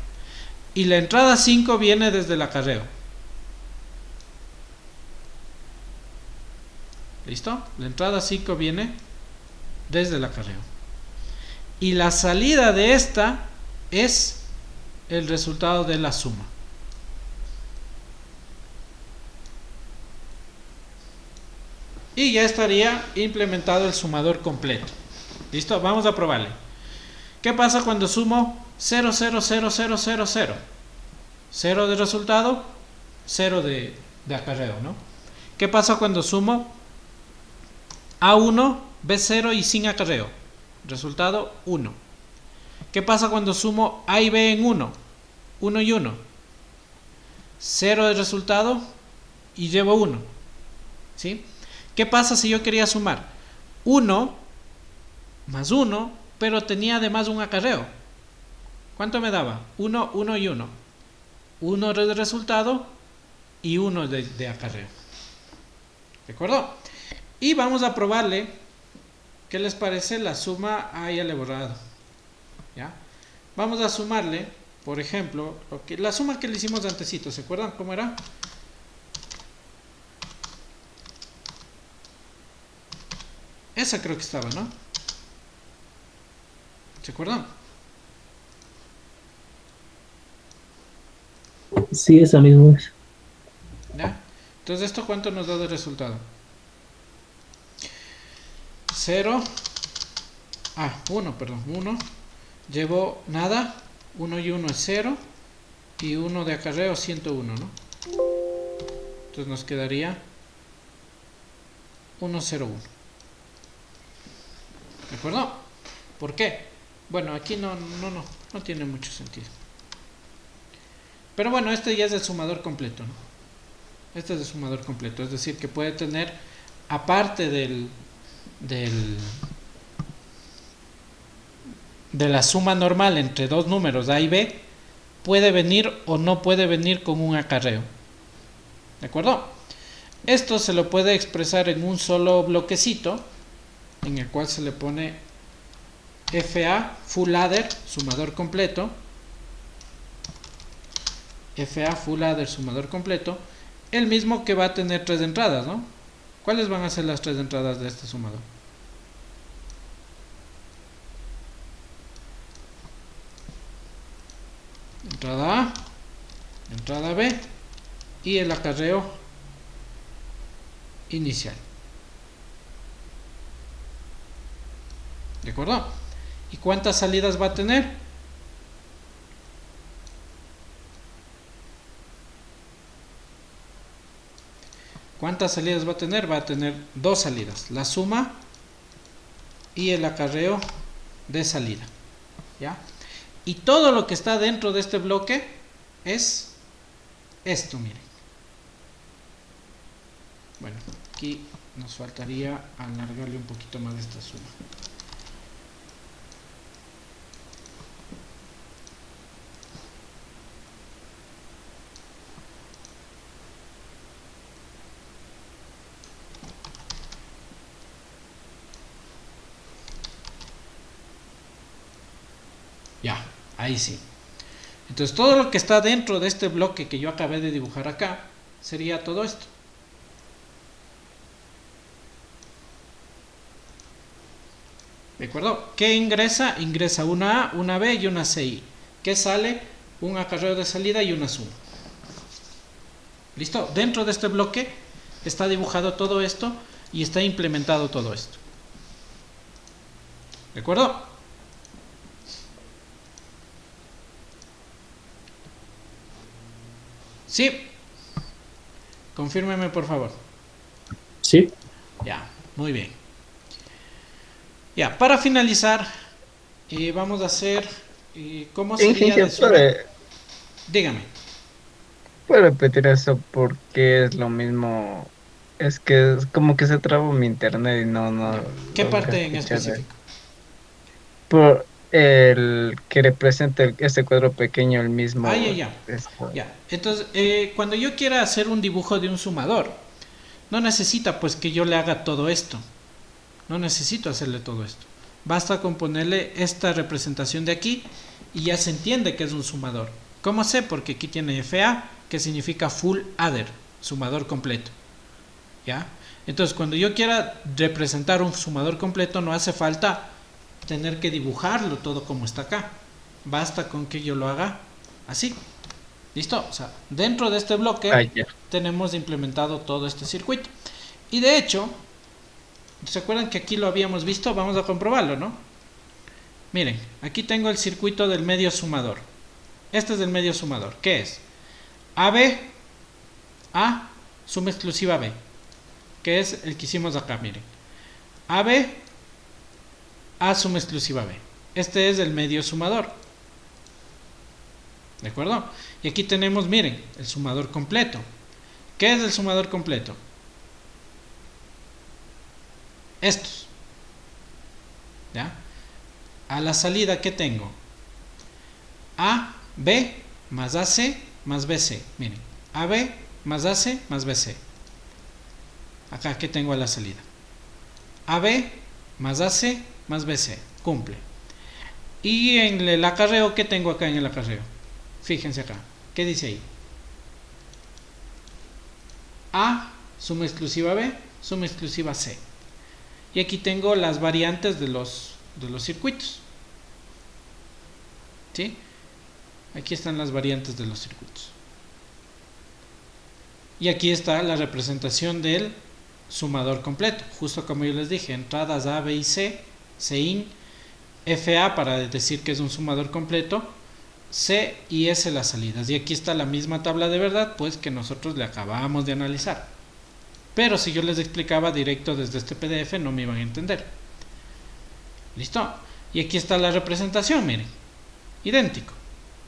[SPEAKER 1] Y la entrada 5 viene desde el acarreo. ¿Listo? La entrada 5 viene desde el acarreo. Y la salida de esta es el resultado de la suma. Y ya estaría implementado el sumador completo. ¿Listo? Vamos a probarle. ¿Qué pasa cuando sumo 0, 0, 0, 0, 0, 0? 0 de resultado, 0 de acarreo, ¿no? ¿Qué pasa cuando sumo A1, B0 y sin acarreo? Resultado 1. ¿Qué pasa cuando sumo A y B en 1? 1 y 1. 0 de resultado y llevo 1. ¿Sí? ¿Qué pasa si yo quería sumar 1 más 1, pero tenía además un acarreo? ¿Cuánto me daba? 1, 1 y 1. 1 de resultado y 1 de acarreo. ¿De acuerdo? Y vamos a probarle qué les parece la suma. Ya le he borrado. ¿Ya? Vamos a sumarle, por ejemplo, la suma que le hicimos antesito. ¿Se acuerdan cómo era? Esa creo que estaba, ¿no? ¿Se acuerdan?
[SPEAKER 3] Sí, esa misma es.
[SPEAKER 1] ¿Ya? Entonces, ¿esto cuánto nos da de resultado? 0. 1, perdón. 1. Llevo nada. 1 y 1 es 0. Y 1 de acarreo, 101, ¿no? Entonces nos quedaría 101. ¿De acuerdo? ¿Por qué? Bueno, aquí no tiene mucho sentido. Pero bueno, este ya es el sumador completo, ¿no? Este es el sumador completo, es decir, que puede tener, aparte de la suma normal entre dos números A y B, puede venir o no puede venir con un acarreo. ¿De acuerdo? Esto se lo puede expresar en un solo bloquecito, en el cual se le pone FA full adder, sumador completo. FA full adder, sumador completo. El mismo que va a tener 3 entradas, ¿no? ¿Cuáles van a ser las 3 entradas de este sumador? Entrada A, entrada B y el acarreo inicial. ¿De acuerdo? ¿Y cuántas salidas va a tener? ¿Cuántas salidas va a tener? Va a tener 2 salidas, la suma y el acarreo de salida. ¿Ya? Y todo lo que está dentro de este bloque es esto, miren. Bueno, aquí nos faltaría alargarle un poquito más de esta suma. Ya, ahí sí. Entonces todo lo que está dentro de este bloque que yo acabé de dibujar acá sería todo esto. ¿De acuerdo? ¿Qué ingresa? Ingresa una A, una B y una CI. ¿Qué sale? Un acarreo de salida y una suma. ¿Listo? Dentro de este bloque está dibujado todo esto y está implementado todo esto. ¿De acuerdo? Sí. Confírmeme, por favor.
[SPEAKER 3] Sí.
[SPEAKER 1] Ya, muy bien. Ya, para finalizar, vamos a hacer cómo sería de suma. Dígame.
[SPEAKER 3] ¿Puede repetir eso porque es lo mismo? Es que es como que se trabó mi internet y no
[SPEAKER 1] ¿Qué
[SPEAKER 3] logré
[SPEAKER 1] parte en
[SPEAKER 3] escuchar.
[SPEAKER 1] específico?
[SPEAKER 3] el que representa este cuadro pequeño, el mismo.
[SPEAKER 1] Ah, ya, ya.
[SPEAKER 3] esto.
[SPEAKER 1] Ya. Entonces, cuando yo quiera hacer un dibujo de un sumador, no necesita pues que yo le haga todo esto. No necesito hacerle todo esto. Basta con ponerle esta representación de aquí y ya se entiende que es un sumador. ¿Cómo sé? Porque aquí tiene FA, que significa full adder, sumador completo. ¿Ya? Entonces, cuando yo quiera representar un sumador completo, no hace falta tener que dibujarlo todo como está acá. Basta con que yo lo haga así. ¿Listo? O sea, dentro de este bloque tenemos implementado todo este circuito. Y de hecho, ¿se acuerdan que aquí lo habíamos visto? Vamos a comprobarlo, ¿no? Miren, aquí tengo el circuito del medio sumador. Este es el medio sumador. ¿Qué es? AB, A, suma exclusiva B. Que es el que hicimos acá, miren. AB, A, suma exclusiva B. Este es el medio sumador. ¿De acuerdo? Y aquí tenemos, miren, el sumador completo. ¿Qué es el sumador completo? Estos. ¿Ya? A la salida, ¿qué tengo? A, B, más AC, más BC. Miren, AB, más AC, más BC. Acá, ¿qué tengo a la salida? AB, más AC, más BC. Cumple. Y en el acarreo, ¿qué tengo acá en el acarreo? Fíjense acá. ¿Qué dice ahí? A, suma exclusiva B, suma exclusiva C. Y aquí tengo las variantes de los circuitos. ¿Sí? Aquí están las variantes de los circuitos. Y aquí está la representación del sumador completo. Justo como yo les dije, entradas A, B y C, Cin, FA para decir que es un sumador completo, C y S las salidas. Y aquí está la misma tabla de verdad, pues que nosotros le acabamos de analizar. Pero si yo les explicaba directo desde este PDF, no me iban a entender. ¿Listo? Y aquí está la representación, miren. Idéntico.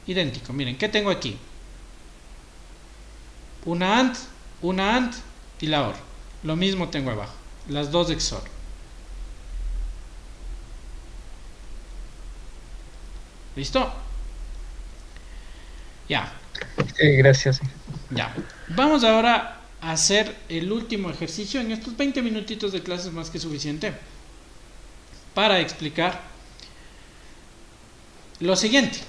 [SPEAKER 1] Idéntico. Miren, ¿qué tengo aquí? Una AND y la OR. Lo mismo tengo abajo. Las dos XOR. ¿Listo? Ya.
[SPEAKER 3] Gracias.
[SPEAKER 1] Ya. Vamos ahora a hacer el último ejercicio. En estos 20 minutitos de clase es más que suficiente para explicar lo siguiente.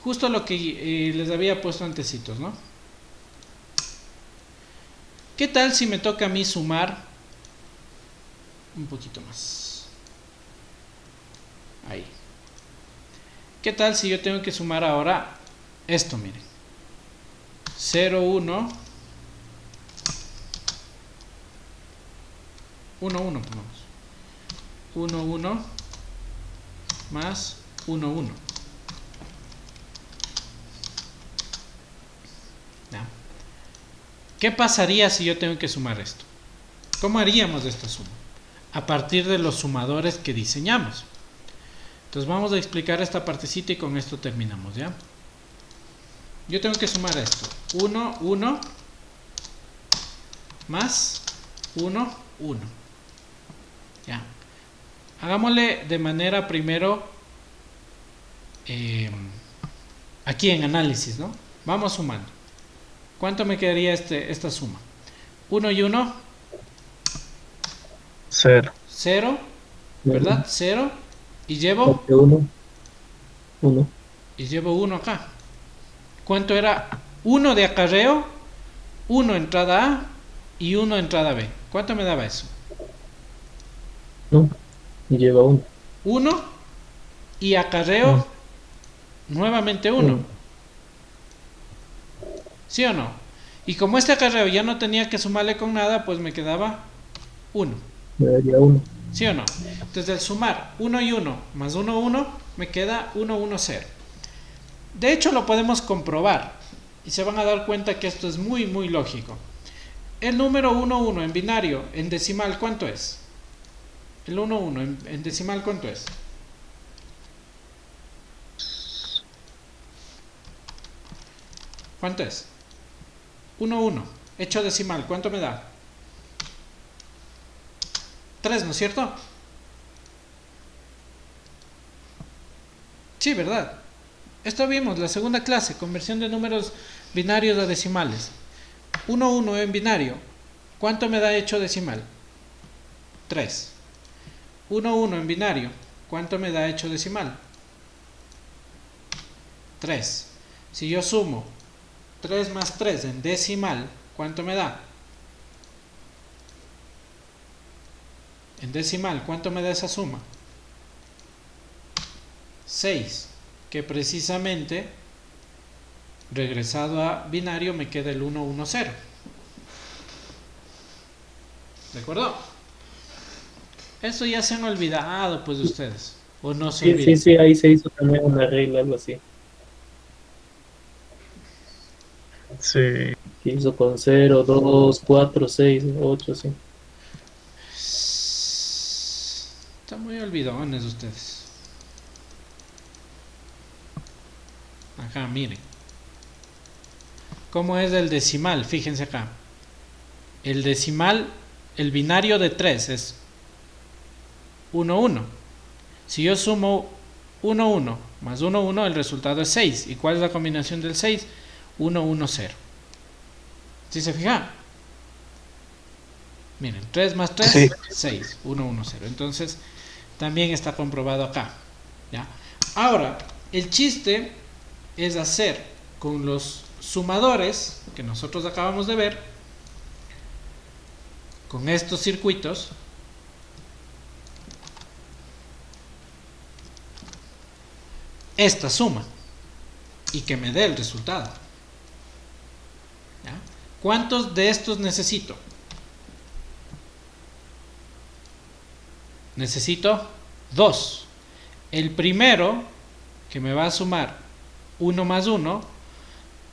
[SPEAKER 1] Justo lo que les había puesto antecitos, ¿no? ¿Qué tal si me toca a mí sumar un poquito más? Ahí. ¿Qué tal si yo tengo que sumar ahora esto, miren? 0, 1, 1, 1, pongamos. 1, 1, más 1, 1. ¿Ya? ¿Qué pasaría si yo tengo que sumar esto? ¿Cómo haríamos esta suma? A partir de los sumadores que diseñamos. Entonces vamos a explicar esta partecita y con esto terminamos, ¿ya? Yo tengo que sumar esto. 1, 1, más 1, 1. Ya. Hagámosle de manera primero aquí en análisis, ¿no? Vamos sumando. ¿Cuánto me quedaría esta suma? 1 y 1.
[SPEAKER 3] 0.
[SPEAKER 1] 0, ¿verdad? 0. Y llevo
[SPEAKER 4] 1. 1.
[SPEAKER 1] y llevo 1 acá. ¿Cuánto era? 1 de acarreo, 1 entrada A y 1 entrada B. ¿Cuánto me daba eso?
[SPEAKER 4] No. Y lleva 1.
[SPEAKER 1] 1 y acarreo nuevamente 1. ¿Sí o no? Y como este acarreo ya no tenía que sumarle con nada, pues me quedaba 1.
[SPEAKER 4] Me daría 1.
[SPEAKER 1] ¿Sí o no? Entonces al sumar 1 y 1 más 1, 1, me queda 1, 1, 0. De hecho lo podemos comprobar y se van a dar cuenta que esto es muy muy lógico. El número 1, 1 en binario, en decimal, ¿cuánto es? El 1, 1 en decimal, ¿cuánto es? ¿Cuánto es? 1, 1. Hecho decimal, ¿cuánto me da? 3, ¿no es cierto? Sí, ¿verdad? Esto vimos, la segunda clase, conversión de números binarios a decimales. 1, 1 en binario. ¿Cuánto me da hecho decimal? 3. 1, 1 en binario. ¿Cuánto me da hecho decimal? 3. Si yo sumo 3 más 3 en decimal, ¿cuánto me da? En decimal, ¿cuánto me da esa suma? 6. Que precisamente, regresado a binario, me queda el 1, 1, 0. ¿De acuerdo? Eso ya se han olvidado, pues, ustedes. ¿O no se
[SPEAKER 4] Sí,
[SPEAKER 1] olvidan?
[SPEAKER 4] sí, ahí se hizo también una regla, algo así.
[SPEAKER 3] Sí.
[SPEAKER 4] Que hizo con 0, 2, 4, 6, 8, sí.
[SPEAKER 1] Están muy olvidones ustedes. Acá, miren. ¿Cómo es el decimal? Fíjense acá. El decimal, el binario de 3 es 1, 1. Si yo sumo 1, 1 más 1, 1, el resultado es 6. ¿Y cuál es la combinación del 6? 1, 1, 0. ¿Sí se fijan? Miren, 3 más 3,
[SPEAKER 3] Sí.
[SPEAKER 1] 6. 1, 1, 0. Entonces, también está comprobado acá. ¿Ya? Ahora, el chiste es hacer con los sumadores que nosotros acabamos de ver, con estos circuitos, esta suma y que me dé el resultado. ¿Ya? ¿Cuántos de estos necesito? Necesito 2. El primero, que me va a sumar 1 más 1,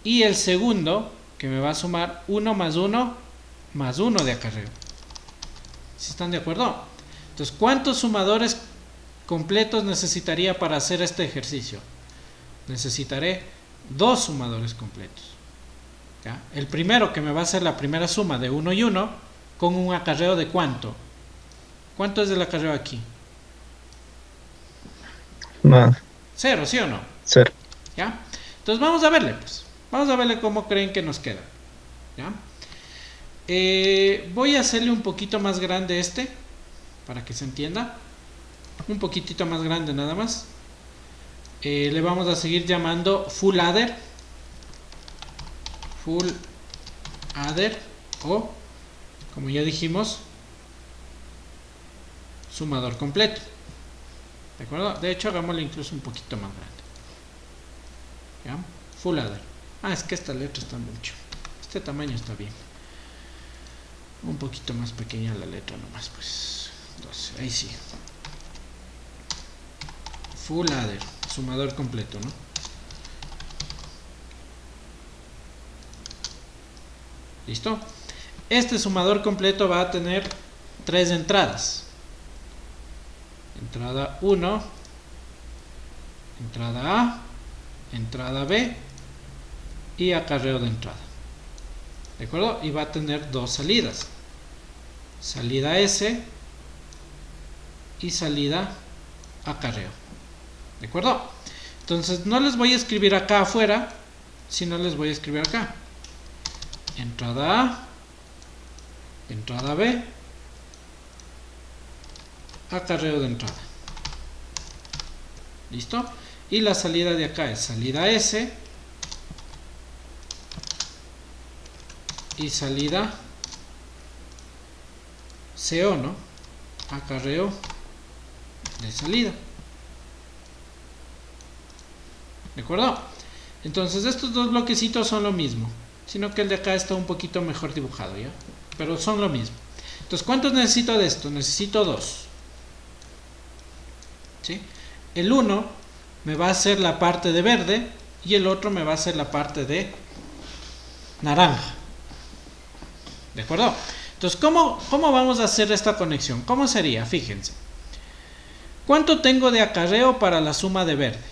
[SPEAKER 1] y el segundo, que me va a sumar 1 más 1 más 1 de acarreo. ¿Sí están de acuerdo? Entonces, ¿cuántos sumadores completos necesitaría para hacer este ejercicio? Necesitaré 2 sumadores completos. ¿Ya? El primero, que me va a hacer la primera suma de 1 y 1, con un acarreo de ¿cuánto? ¿Cuánto es el acarreo aquí?
[SPEAKER 3] Nada.
[SPEAKER 1] 0, ¿sí o no?
[SPEAKER 3] 0.
[SPEAKER 1] ¿Ya? Entonces vamos a verle, pues. Vamos a verle cómo creen que nos queda. ¿Ya? Voy a hacerle un poquito más grande este, para que se entienda. Un poquitito más grande nada más. Le vamos a seguir llamando full adder. Full adder, o, como ya dijimos, sumador completo. ¿De acuerdo? De hecho, hagámosle incluso un poquito más grande. ¿Ya? Full adder. Ah, es que esta letra está mucho. Este tamaño está bien. Un poquito más pequeña la letra nomás, pues. Entonces, ahí sí. Full adder. Sumador completo, ¿no? ¿Listo? Este sumador completo va a tener 3 entradas. Entrada 1, entrada A, entrada B y acarreo de entrada. ¿De acuerdo? Y va a tener 2 salidas. Salida S y salida acarreo. ¿De acuerdo? Entonces no les voy a escribir acá afuera, sino les voy a escribir acá. Entrada A, entrada B, acarreo de entrada. ¿Listo? Y la salida de acá es salida S y salida CO, ¿no? Acarreo de salida. ¿De acuerdo? Entonces estos dos bloquecitos son lo mismo, sino que el de acá está un poquito mejor dibujado, ¿ya? Pero son lo mismo. Entonces, ¿cuántos necesito de esto? Necesito 2. ¿Sí? El 1 me va a hacer la parte de verde y el otro me va a hacer la parte de naranja. ¿De acuerdo? Entonces, ¿cómo vamos a hacer esta conexión? ¿Cómo sería? Fíjense. ¿Cuánto tengo de acarreo para la suma de verde?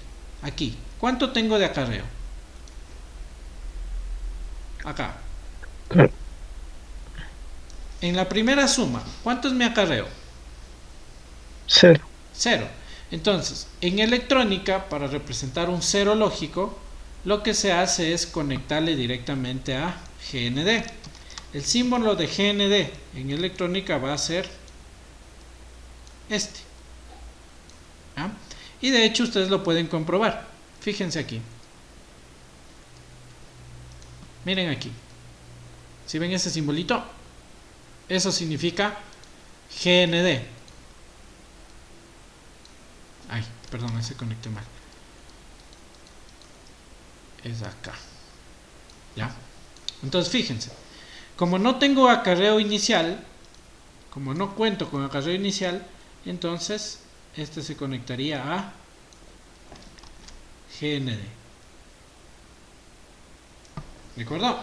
[SPEAKER 1] Aquí. ¿Cuánto tengo de acarreo? Acá.
[SPEAKER 3] Claro.
[SPEAKER 1] En la primera suma, ¿cuánto es mi acarreo?
[SPEAKER 3] 0.
[SPEAKER 1] 0. Entonces, en electrónica, para representar un cero lógico, lo que se hace es conectarle directamente a GND. El símbolo de GND en electrónica va a ser este. ¿Ah? Y de hecho ustedes lo pueden comprobar. Fíjense aquí. Miren aquí. ¿Sí ven ese simbolito? Eso significa GND. Ay, perdón, ese conecté mal. Es acá. ¿Ya? Entonces fíjense. Como no tengo acarreo inicial, como no cuento con acarreo inicial, entonces este se conectaría a GND. ¿De acuerdo?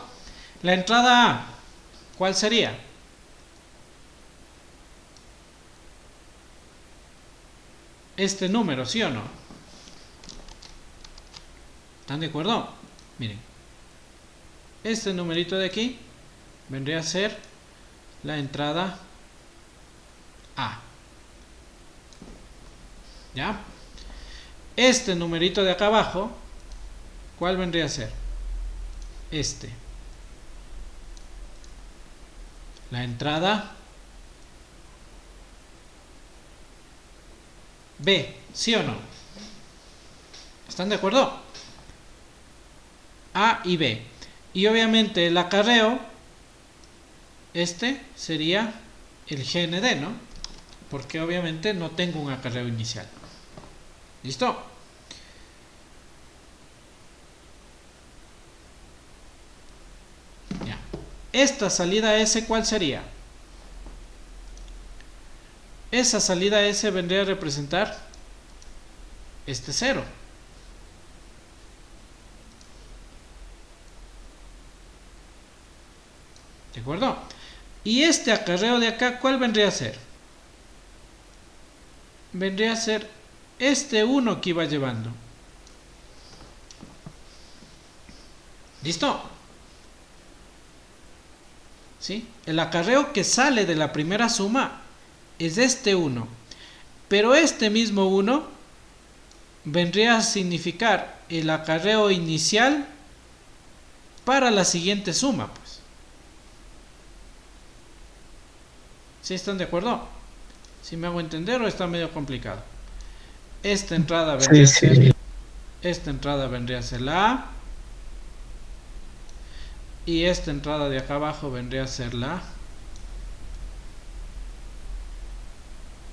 [SPEAKER 1] La entrada A, ¿cuál sería? Este número, ¿sí o no? ¿Están de acuerdo? Miren. Este numerito de aquí vendría a ser la entrada A. ¿Ya? Este numerito de acá abajo, ¿cuál vendría a ser? Este. La entrada B, ¿sí o no? ¿Están de acuerdo? A y B. Y obviamente el acarreo, este sería el GND, ¿no? Porque obviamente no tengo un acarreo inicial. ¿Listo? Ya. Esta salida S, ¿cuál sería? Esa salida S vendría a representar este 0. ¿De acuerdo? Y este acarreo de acá, ¿cuál vendría a ser? Vendría a ser este 1 que iba llevando. ¿Listo? ¿Sí? El acarreo que sale de la primera suma es este 1. Pero este mismo 1 vendría a significar el acarreo inicial para la siguiente suma, pues. ¿Sí están de acuerdo? ¿Sí me hago entender o está medio complicado? Esta entrada vendría a ser, esta entrada vendría a ser la A, y esta entrada de acá abajo vendría a ser la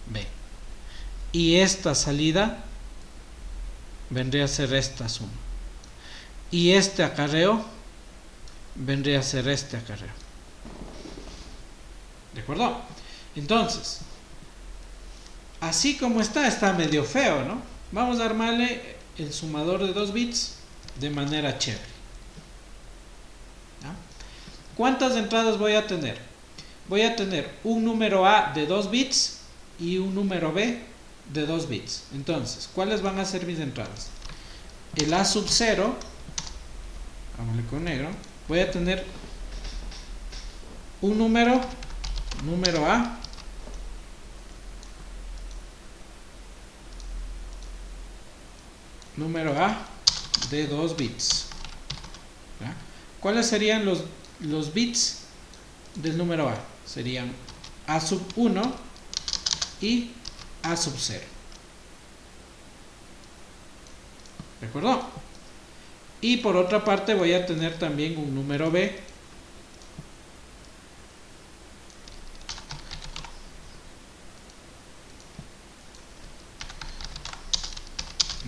[SPEAKER 1] B. Y esta salida vendría a ser esta suma. Y este acarreo vendría a ser este acarreo. ¿De acuerdo? Entonces, así como está medio feo, ¿no? Vamos a armarle el sumador de 2 bits de manera chévere. ¿Ya? ¿Cuántas entradas voy a tener? Voy a tener un número A de 2 bits y un número B de 2 bits. Entonces, ¿cuáles van a ser mis entradas? El A sub 0, vámonos con negro, voy a tener un número A, de 2 bits. ¿Ya? ¿Cuáles serían los bits del número A? Serían A sub 1 y A sub 0. ¿De acuerdo? Y por otra parte voy a tener también un número B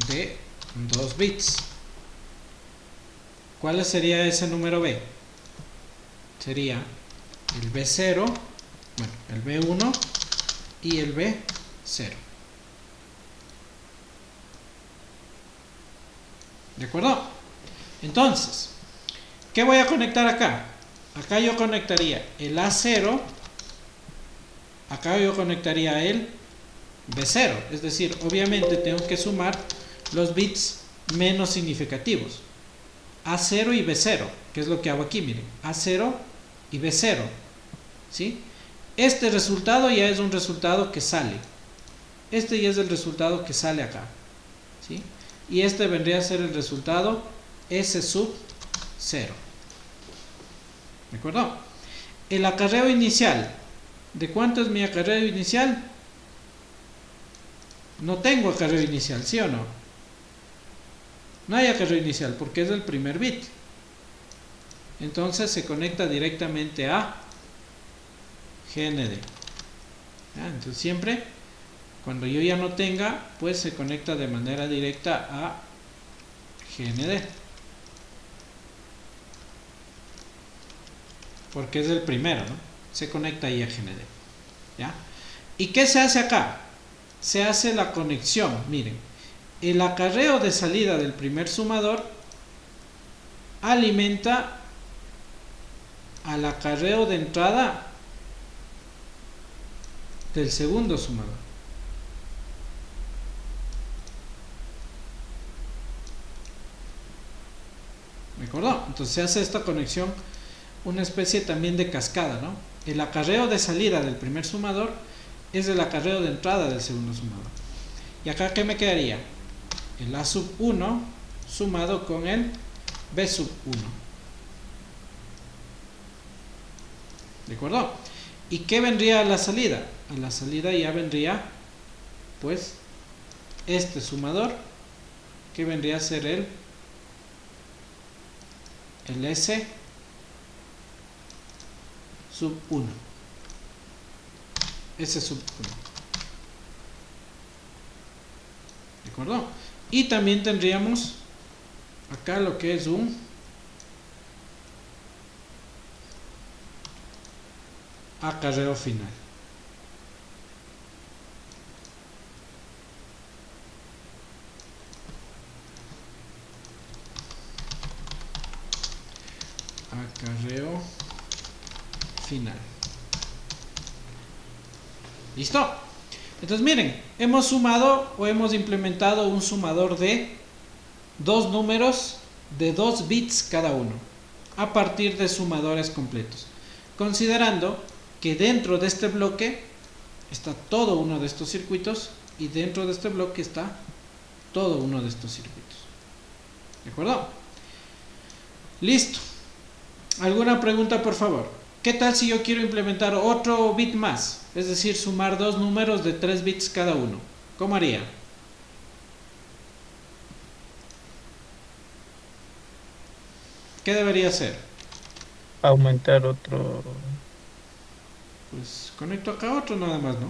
[SPEAKER 1] de 2 bits. ¿Cuál sería ese número B? Sería el B0, bueno, el B1 y el B0. ¿De acuerdo? Entonces, ¿qué voy a conectar acá? Acá yo conectaría el A0, acá yo conectaría el B0, es decir, obviamente tengo que sumar los bits menos significativos, A0 y B0, que es lo que hago aquí, miren, A0 y B0, ¿sí? Este resultado ya es un resultado que sale, Este ya es el resultado que sale acá, ¿sí? Y este vendría a ser el resultado S sub 0. ¿De acuerdo? El acarreo inicial. ¿De cuánto es mi acarreo inicial? No tengo acarreo inicial, ¿sí o no? No hay acarreo inicial porque es el primer bit. Entonces se conecta directamente a GND. Entonces siempre, cuando yo ya no tenga, pues se conecta de manera directa a GND. Porque es el primero, ¿no? Se conecta ahí a GND. ¿Ya? ¿Y qué se hace acá? Se hace la conexión. Miren, el acarreo de salida del primer sumador alimenta al acarreo de entrada del segundo sumador. ¿Me acordó? Entonces se hace esta conexión, una especie también de cascada, ¿no? El acarreo de salida del primer sumador es el acarreo de entrada del segundo sumador. Y acá, ¿qué me quedaría? El A sub 1 sumado con el B sub 1. ¿De acuerdo? ¿Y qué vendría a la salida? A la salida ya vendría, pues, este sumador, que vendría a ser el S sub 1. S sub 1. ¿De acuerdo? Y también tendríamos acá lo que es un acarreo final. Acarreo final. ¿Listo? Entonces miren, hemos sumado o hemos implementado un sumador de dos números de 2 bits cada uno a partir de sumadores completos, considerando que dentro de este bloque está todo uno de estos circuitos y dentro de este bloque está todo uno de estos circuitos. ¿De acuerdo? Listo. ¿Alguna pregunta, por favor? ¿Qué tal si yo quiero implementar otro bit más? Es decir, sumar dos números de 3 bits cada uno. ¿Cómo haría? ¿Qué debería hacer?
[SPEAKER 3] Aumentar otro.
[SPEAKER 1] Pues conecto acá otro nada más, ¿no?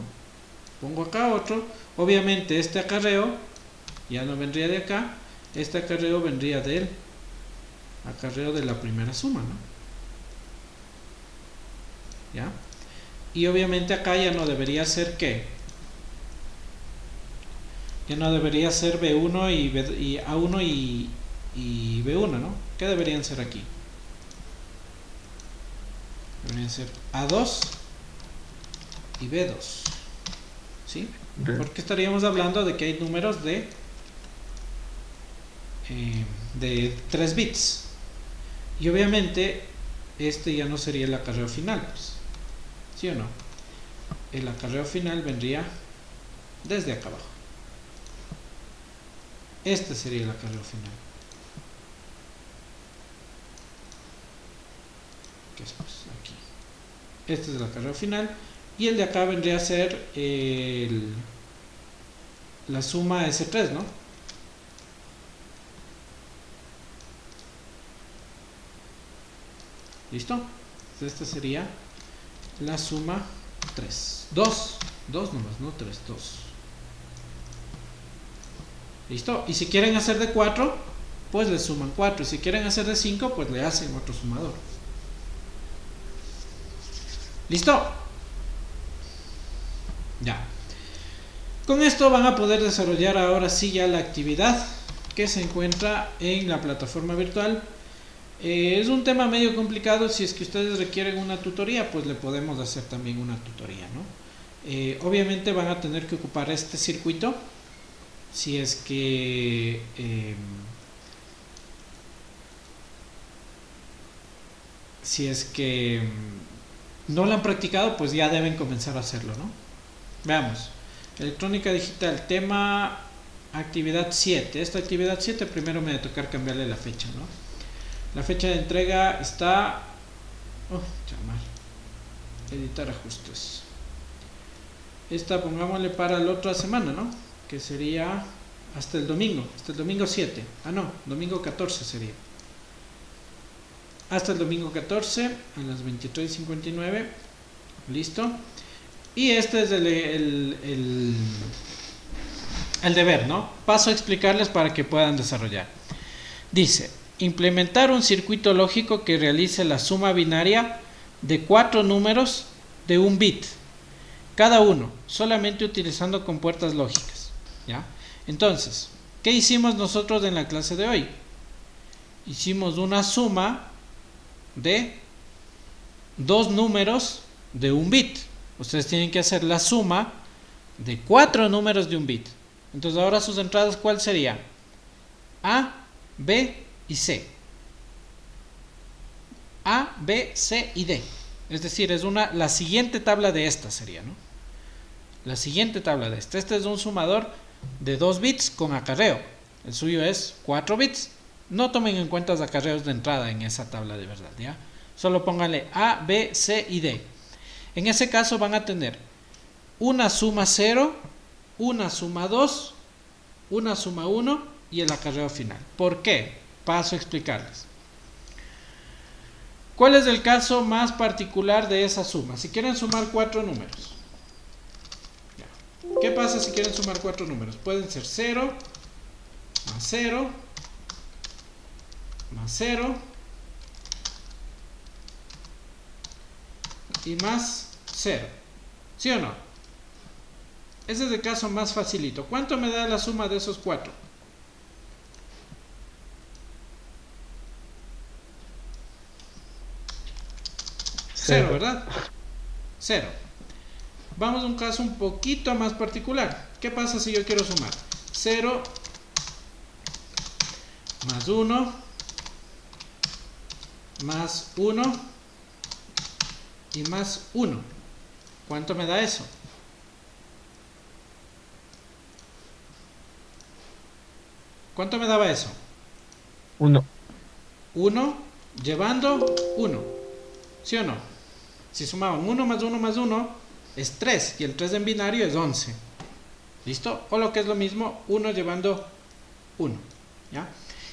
[SPEAKER 1] Pongo acá otro. Obviamente este acarreo ya no vendría de acá. Este acarreo vendría del acarreo de la primera suma, ¿no? ¿Ya? Y obviamente acá ya no debería ser ¿qué? Ya no debería ser B1 y A1 y B1, ¿no? ¿Qué deberían ser aquí? Deberían ser A2 y B2. ¿Sí? Porque estaríamos hablando de que hay números de 3 bits. Y obviamente este ya no sería el acarreo final, pues. ¿Sí o no? El acarreo final vendría desde acá abajo. Este sería el acarreo final. ¿Qué es pues? Aquí. Este es el acarreo final. Y el de acá vendría a ser la suma S3, ¿no? ¿Listo? Entonces esta sería la suma 3. 2 nomás, no 3, 2. ¿Listo? Y si quieren hacer de 4, pues le suman 4. Y si quieren hacer de 5, pues le hacen otro sumador. ¿Listo? Ya. Con esto van a poder desarrollar ahora sí ya la actividad que se encuentra en la plataforma virtual. Es un tema medio complicado. Si es que ustedes requieren una tutoría, pues le podemos hacer también una tutoría, ¿no? Obviamente van a tener que ocupar este circuito si es que no lo han practicado, pues ya deben comenzar a hacerlo, ¿no? Veamos. Electrónica digital, tema actividad 7. Esta actividad 7 primero me va a tocar cambiarle la fecha, ¿no? La fecha de entrega está... llamar. Editar ajustes. Esta pongámosle para la otra semana, ¿no? Que sería hasta el domingo 7. Domingo 14 sería. Hasta el domingo 14 a las 23:59. Listo. Y este es el deber, ¿no? Paso a explicarles para que puedan desarrollar. Dice, implementar un circuito lógico que realice la suma binaria de 4 números de un bit, cada uno, solamente utilizando compuertas lógicas, ¿ya? Entonces, ¿qué hicimos nosotros en la clase de hoy? Hicimos una suma de 2 números de un bit. Ustedes tienen que hacer la suma de 4 números de un bit. Entonces ahora sus entradas, ¿cuál sería? A, B y C. A, B, C y D. Es decir, es la siguiente tabla de esta sería, ¿no? La siguiente tabla de esta. Este es un sumador de 2 bits con acarreo. El suyo es 4 bits. No tomen en cuenta los acarreos de entrada en esa tabla de verdad, ¿ya? Solo pónganle A, B, C y D. En ese caso van a tener una suma 0, una suma 2, una suma 1 y el acarreo final. ¿Por qué? Paso a explicarles. ¿Cuál es el caso más particular de esa suma? Si quieren sumar 4 números. ¿Qué pasa si quieren sumar 4 números? Pueden ser 0, más 0, más 0 y más 0. ¿Sí o no? Ese es el caso más facilito. ¿Cuánto me da la suma de esos 4? 0, ¿verdad? 0. Vamos a un caso un poquito más particular. ¿Qué pasa si yo quiero sumar? 0 más 1 más 1 y más 1. ¿Cuánto me da eso? ¿Cuánto me daba eso?
[SPEAKER 3] 1.
[SPEAKER 1] 1 llevando 1. ¿Sí o no? Si sumaban 1 más 1 más 1 es 3 y el 3 en binario es 11. ¿Listo? O lo que es lo mismo, 1 llevando 1. ¿Ya?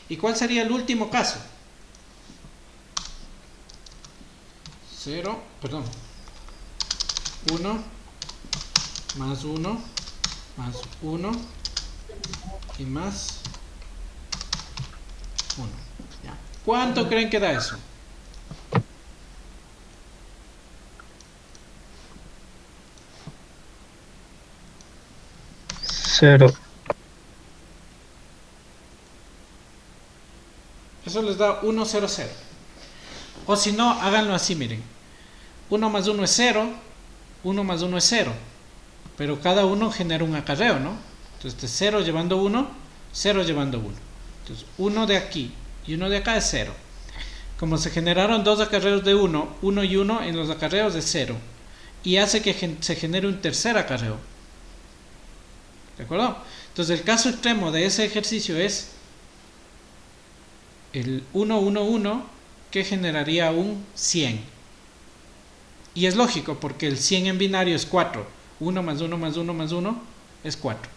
[SPEAKER 1] ¿Y cuál sería el último caso? 1 más 1 más 1 y más 1. ¿Ya? ¿Cuánto creen que da eso?
[SPEAKER 3] 0.
[SPEAKER 1] Eso les da 1, 0, 0. O si no, háganlo así, miren. 1 más 1 es 0, 1 más 1 es 0. Pero cada uno genera un acarreo, ¿no? Entonces, 0 llevando 1, 0 llevando 1. Entonces, 1 de aquí y 1 de acá es 0. Como se generaron dos acarreos de 1, 1 y 1 en los acarreos es 0. Y hace que se genere un tercer acarreo. ¿De acuerdo? Entonces, el caso extremo de ese ejercicio es el 1, 1, 1, que generaría un 100. Y es lógico, porque el 100 en binario es 4. 1 más 1 más 1 más 1 es 4.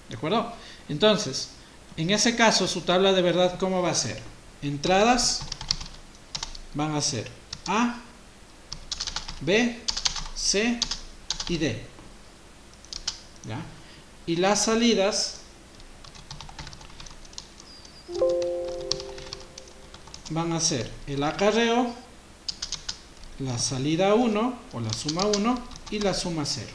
[SPEAKER 1] ¿De acuerdo? Entonces, en ese caso, su tabla de verdad, ¿cómo va a ser? Entradas van a ser A, B, C y D. ¿Ya? Y las salidas van a ser el acarreo, la salida 1 o la suma 1 y la suma 0.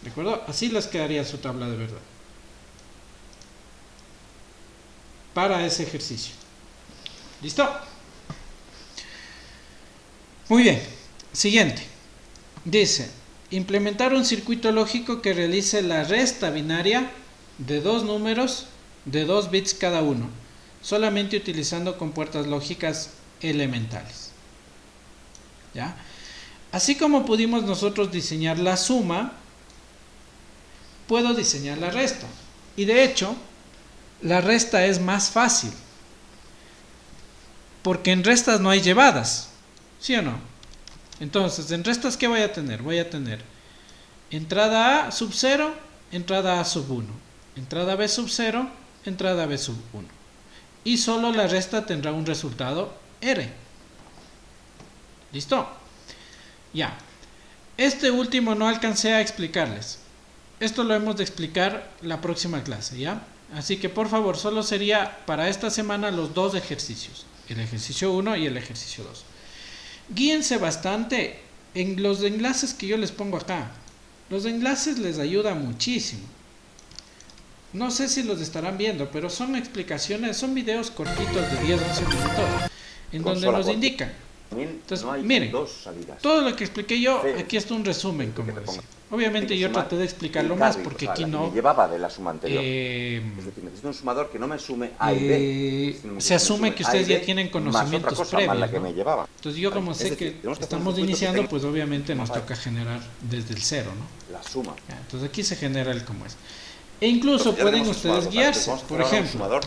[SPEAKER 1] ¿De acuerdo? Así les quedaría su tabla de verdad para ese ejercicio. ¿Listo? Muy bien. Siguiente. Dice, implementar un circuito lógico que realice la resta binaria de dos números de 2 bits cada uno, solamente utilizando compuertas lógicas elementales. ¿ya? Así como pudimos nosotros diseñar la suma, puedo diseñar la resta. Y de hecho, la resta es más fácil, porque en restas no hay llevadas, ¿sí o no? Entonces, en restas, ¿qué voy a tener? Voy a tener entrada A sub 0, entrada A sub 1, entrada B sub 0, entrada B sub 1. Y solo la resta tendrá un resultado R. ¿Listo? Ya. Este último no alcancé a explicarles. Esto lo hemos de explicar la próxima clase, ¿ya? Así que por favor, solo sería para esta semana los dos ejercicios. El ejercicio 1 y el ejercicio 2. Guíense bastante en los enlaces que yo les pongo acá. Los enlaces les ayuda muchísimo. No sé si los estarán viendo, pero son explicaciones, son videos cortitos de 10-11 minutos en donde nos indican. Entonces, miren, todo lo que expliqué yo, aquí está un resumen, como decía. Obviamente yo traté de explicarlo más porque aquí no...
[SPEAKER 5] Me llevaba de la suma anterior. Es decir, necesito un sumador que no me sume A y B.
[SPEAKER 1] Se asume que ustedes ya tienen conocimientos previos,
[SPEAKER 5] la que
[SPEAKER 1] ¿no?
[SPEAKER 5] me llevaba.
[SPEAKER 1] Entonces yo como sé que estamos iniciando, pues obviamente nos toca generar desde el cero, ¿no?
[SPEAKER 5] La suma.
[SPEAKER 1] Ya, entonces aquí se genera el como es. E incluso pueden ustedes guiarse, por ejemplo,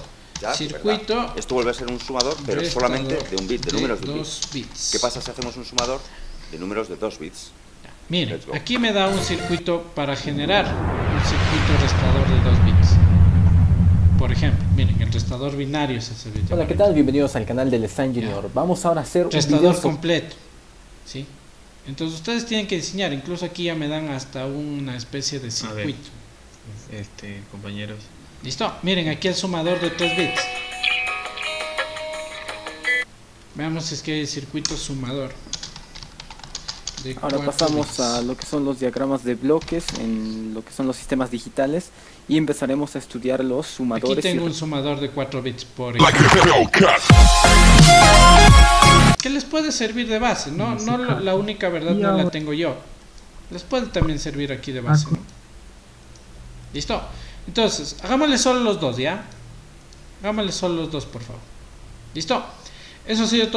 [SPEAKER 1] circuito.
[SPEAKER 5] Esto vuelve a ser un sumador, pero solamente de un bit, de números de
[SPEAKER 1] 2 bits.
[SPEAKER 5] ¿Qué pasa si hacemos un sumador de números de 2 bits?
[SPEAKER 1] Miren, aquí me da un circuito para generar un circuito restador de 2 bits. Por ejemplo, miren, el restador binario es ese bit.
[SPEAKER 6] Hola, ¿qué tal? Bienvenidos al canal del Stan Junior. Vamos ahora a hacer un
[SPEAKER 1] restador
[SPEAKER 6] video
[SPEAKER 1] completo, ¿sí? Entonces ustedes tienen que diseñar, incluso aquí ya me dan hasta una especie de circuito.
[SPEAKER 2] Compañeros.
[SPEAKER 1] ¿Listo? Miren, aquí el sumador de 3 bits. Veamos si es que hay circuito sumador.
[SPEAKER 6] Ahora pasamos a lo que son los diagramas de bloques en lo que son los sistemas digitales y empezaremos a estudiar los sumadores.
[SPEAKER 1] Aquí tengo un sumador de 4 bits por ejemplo, que les puede servir de base, no la única verdad no la tengo yo. Les puede también servir aquí de base, ¿no? ¿Listo? Entonces, hagámosle solo los dos, ¿ya? Hagámosle solo los dos, por favor. ¿Listo? Eso ha sido todo.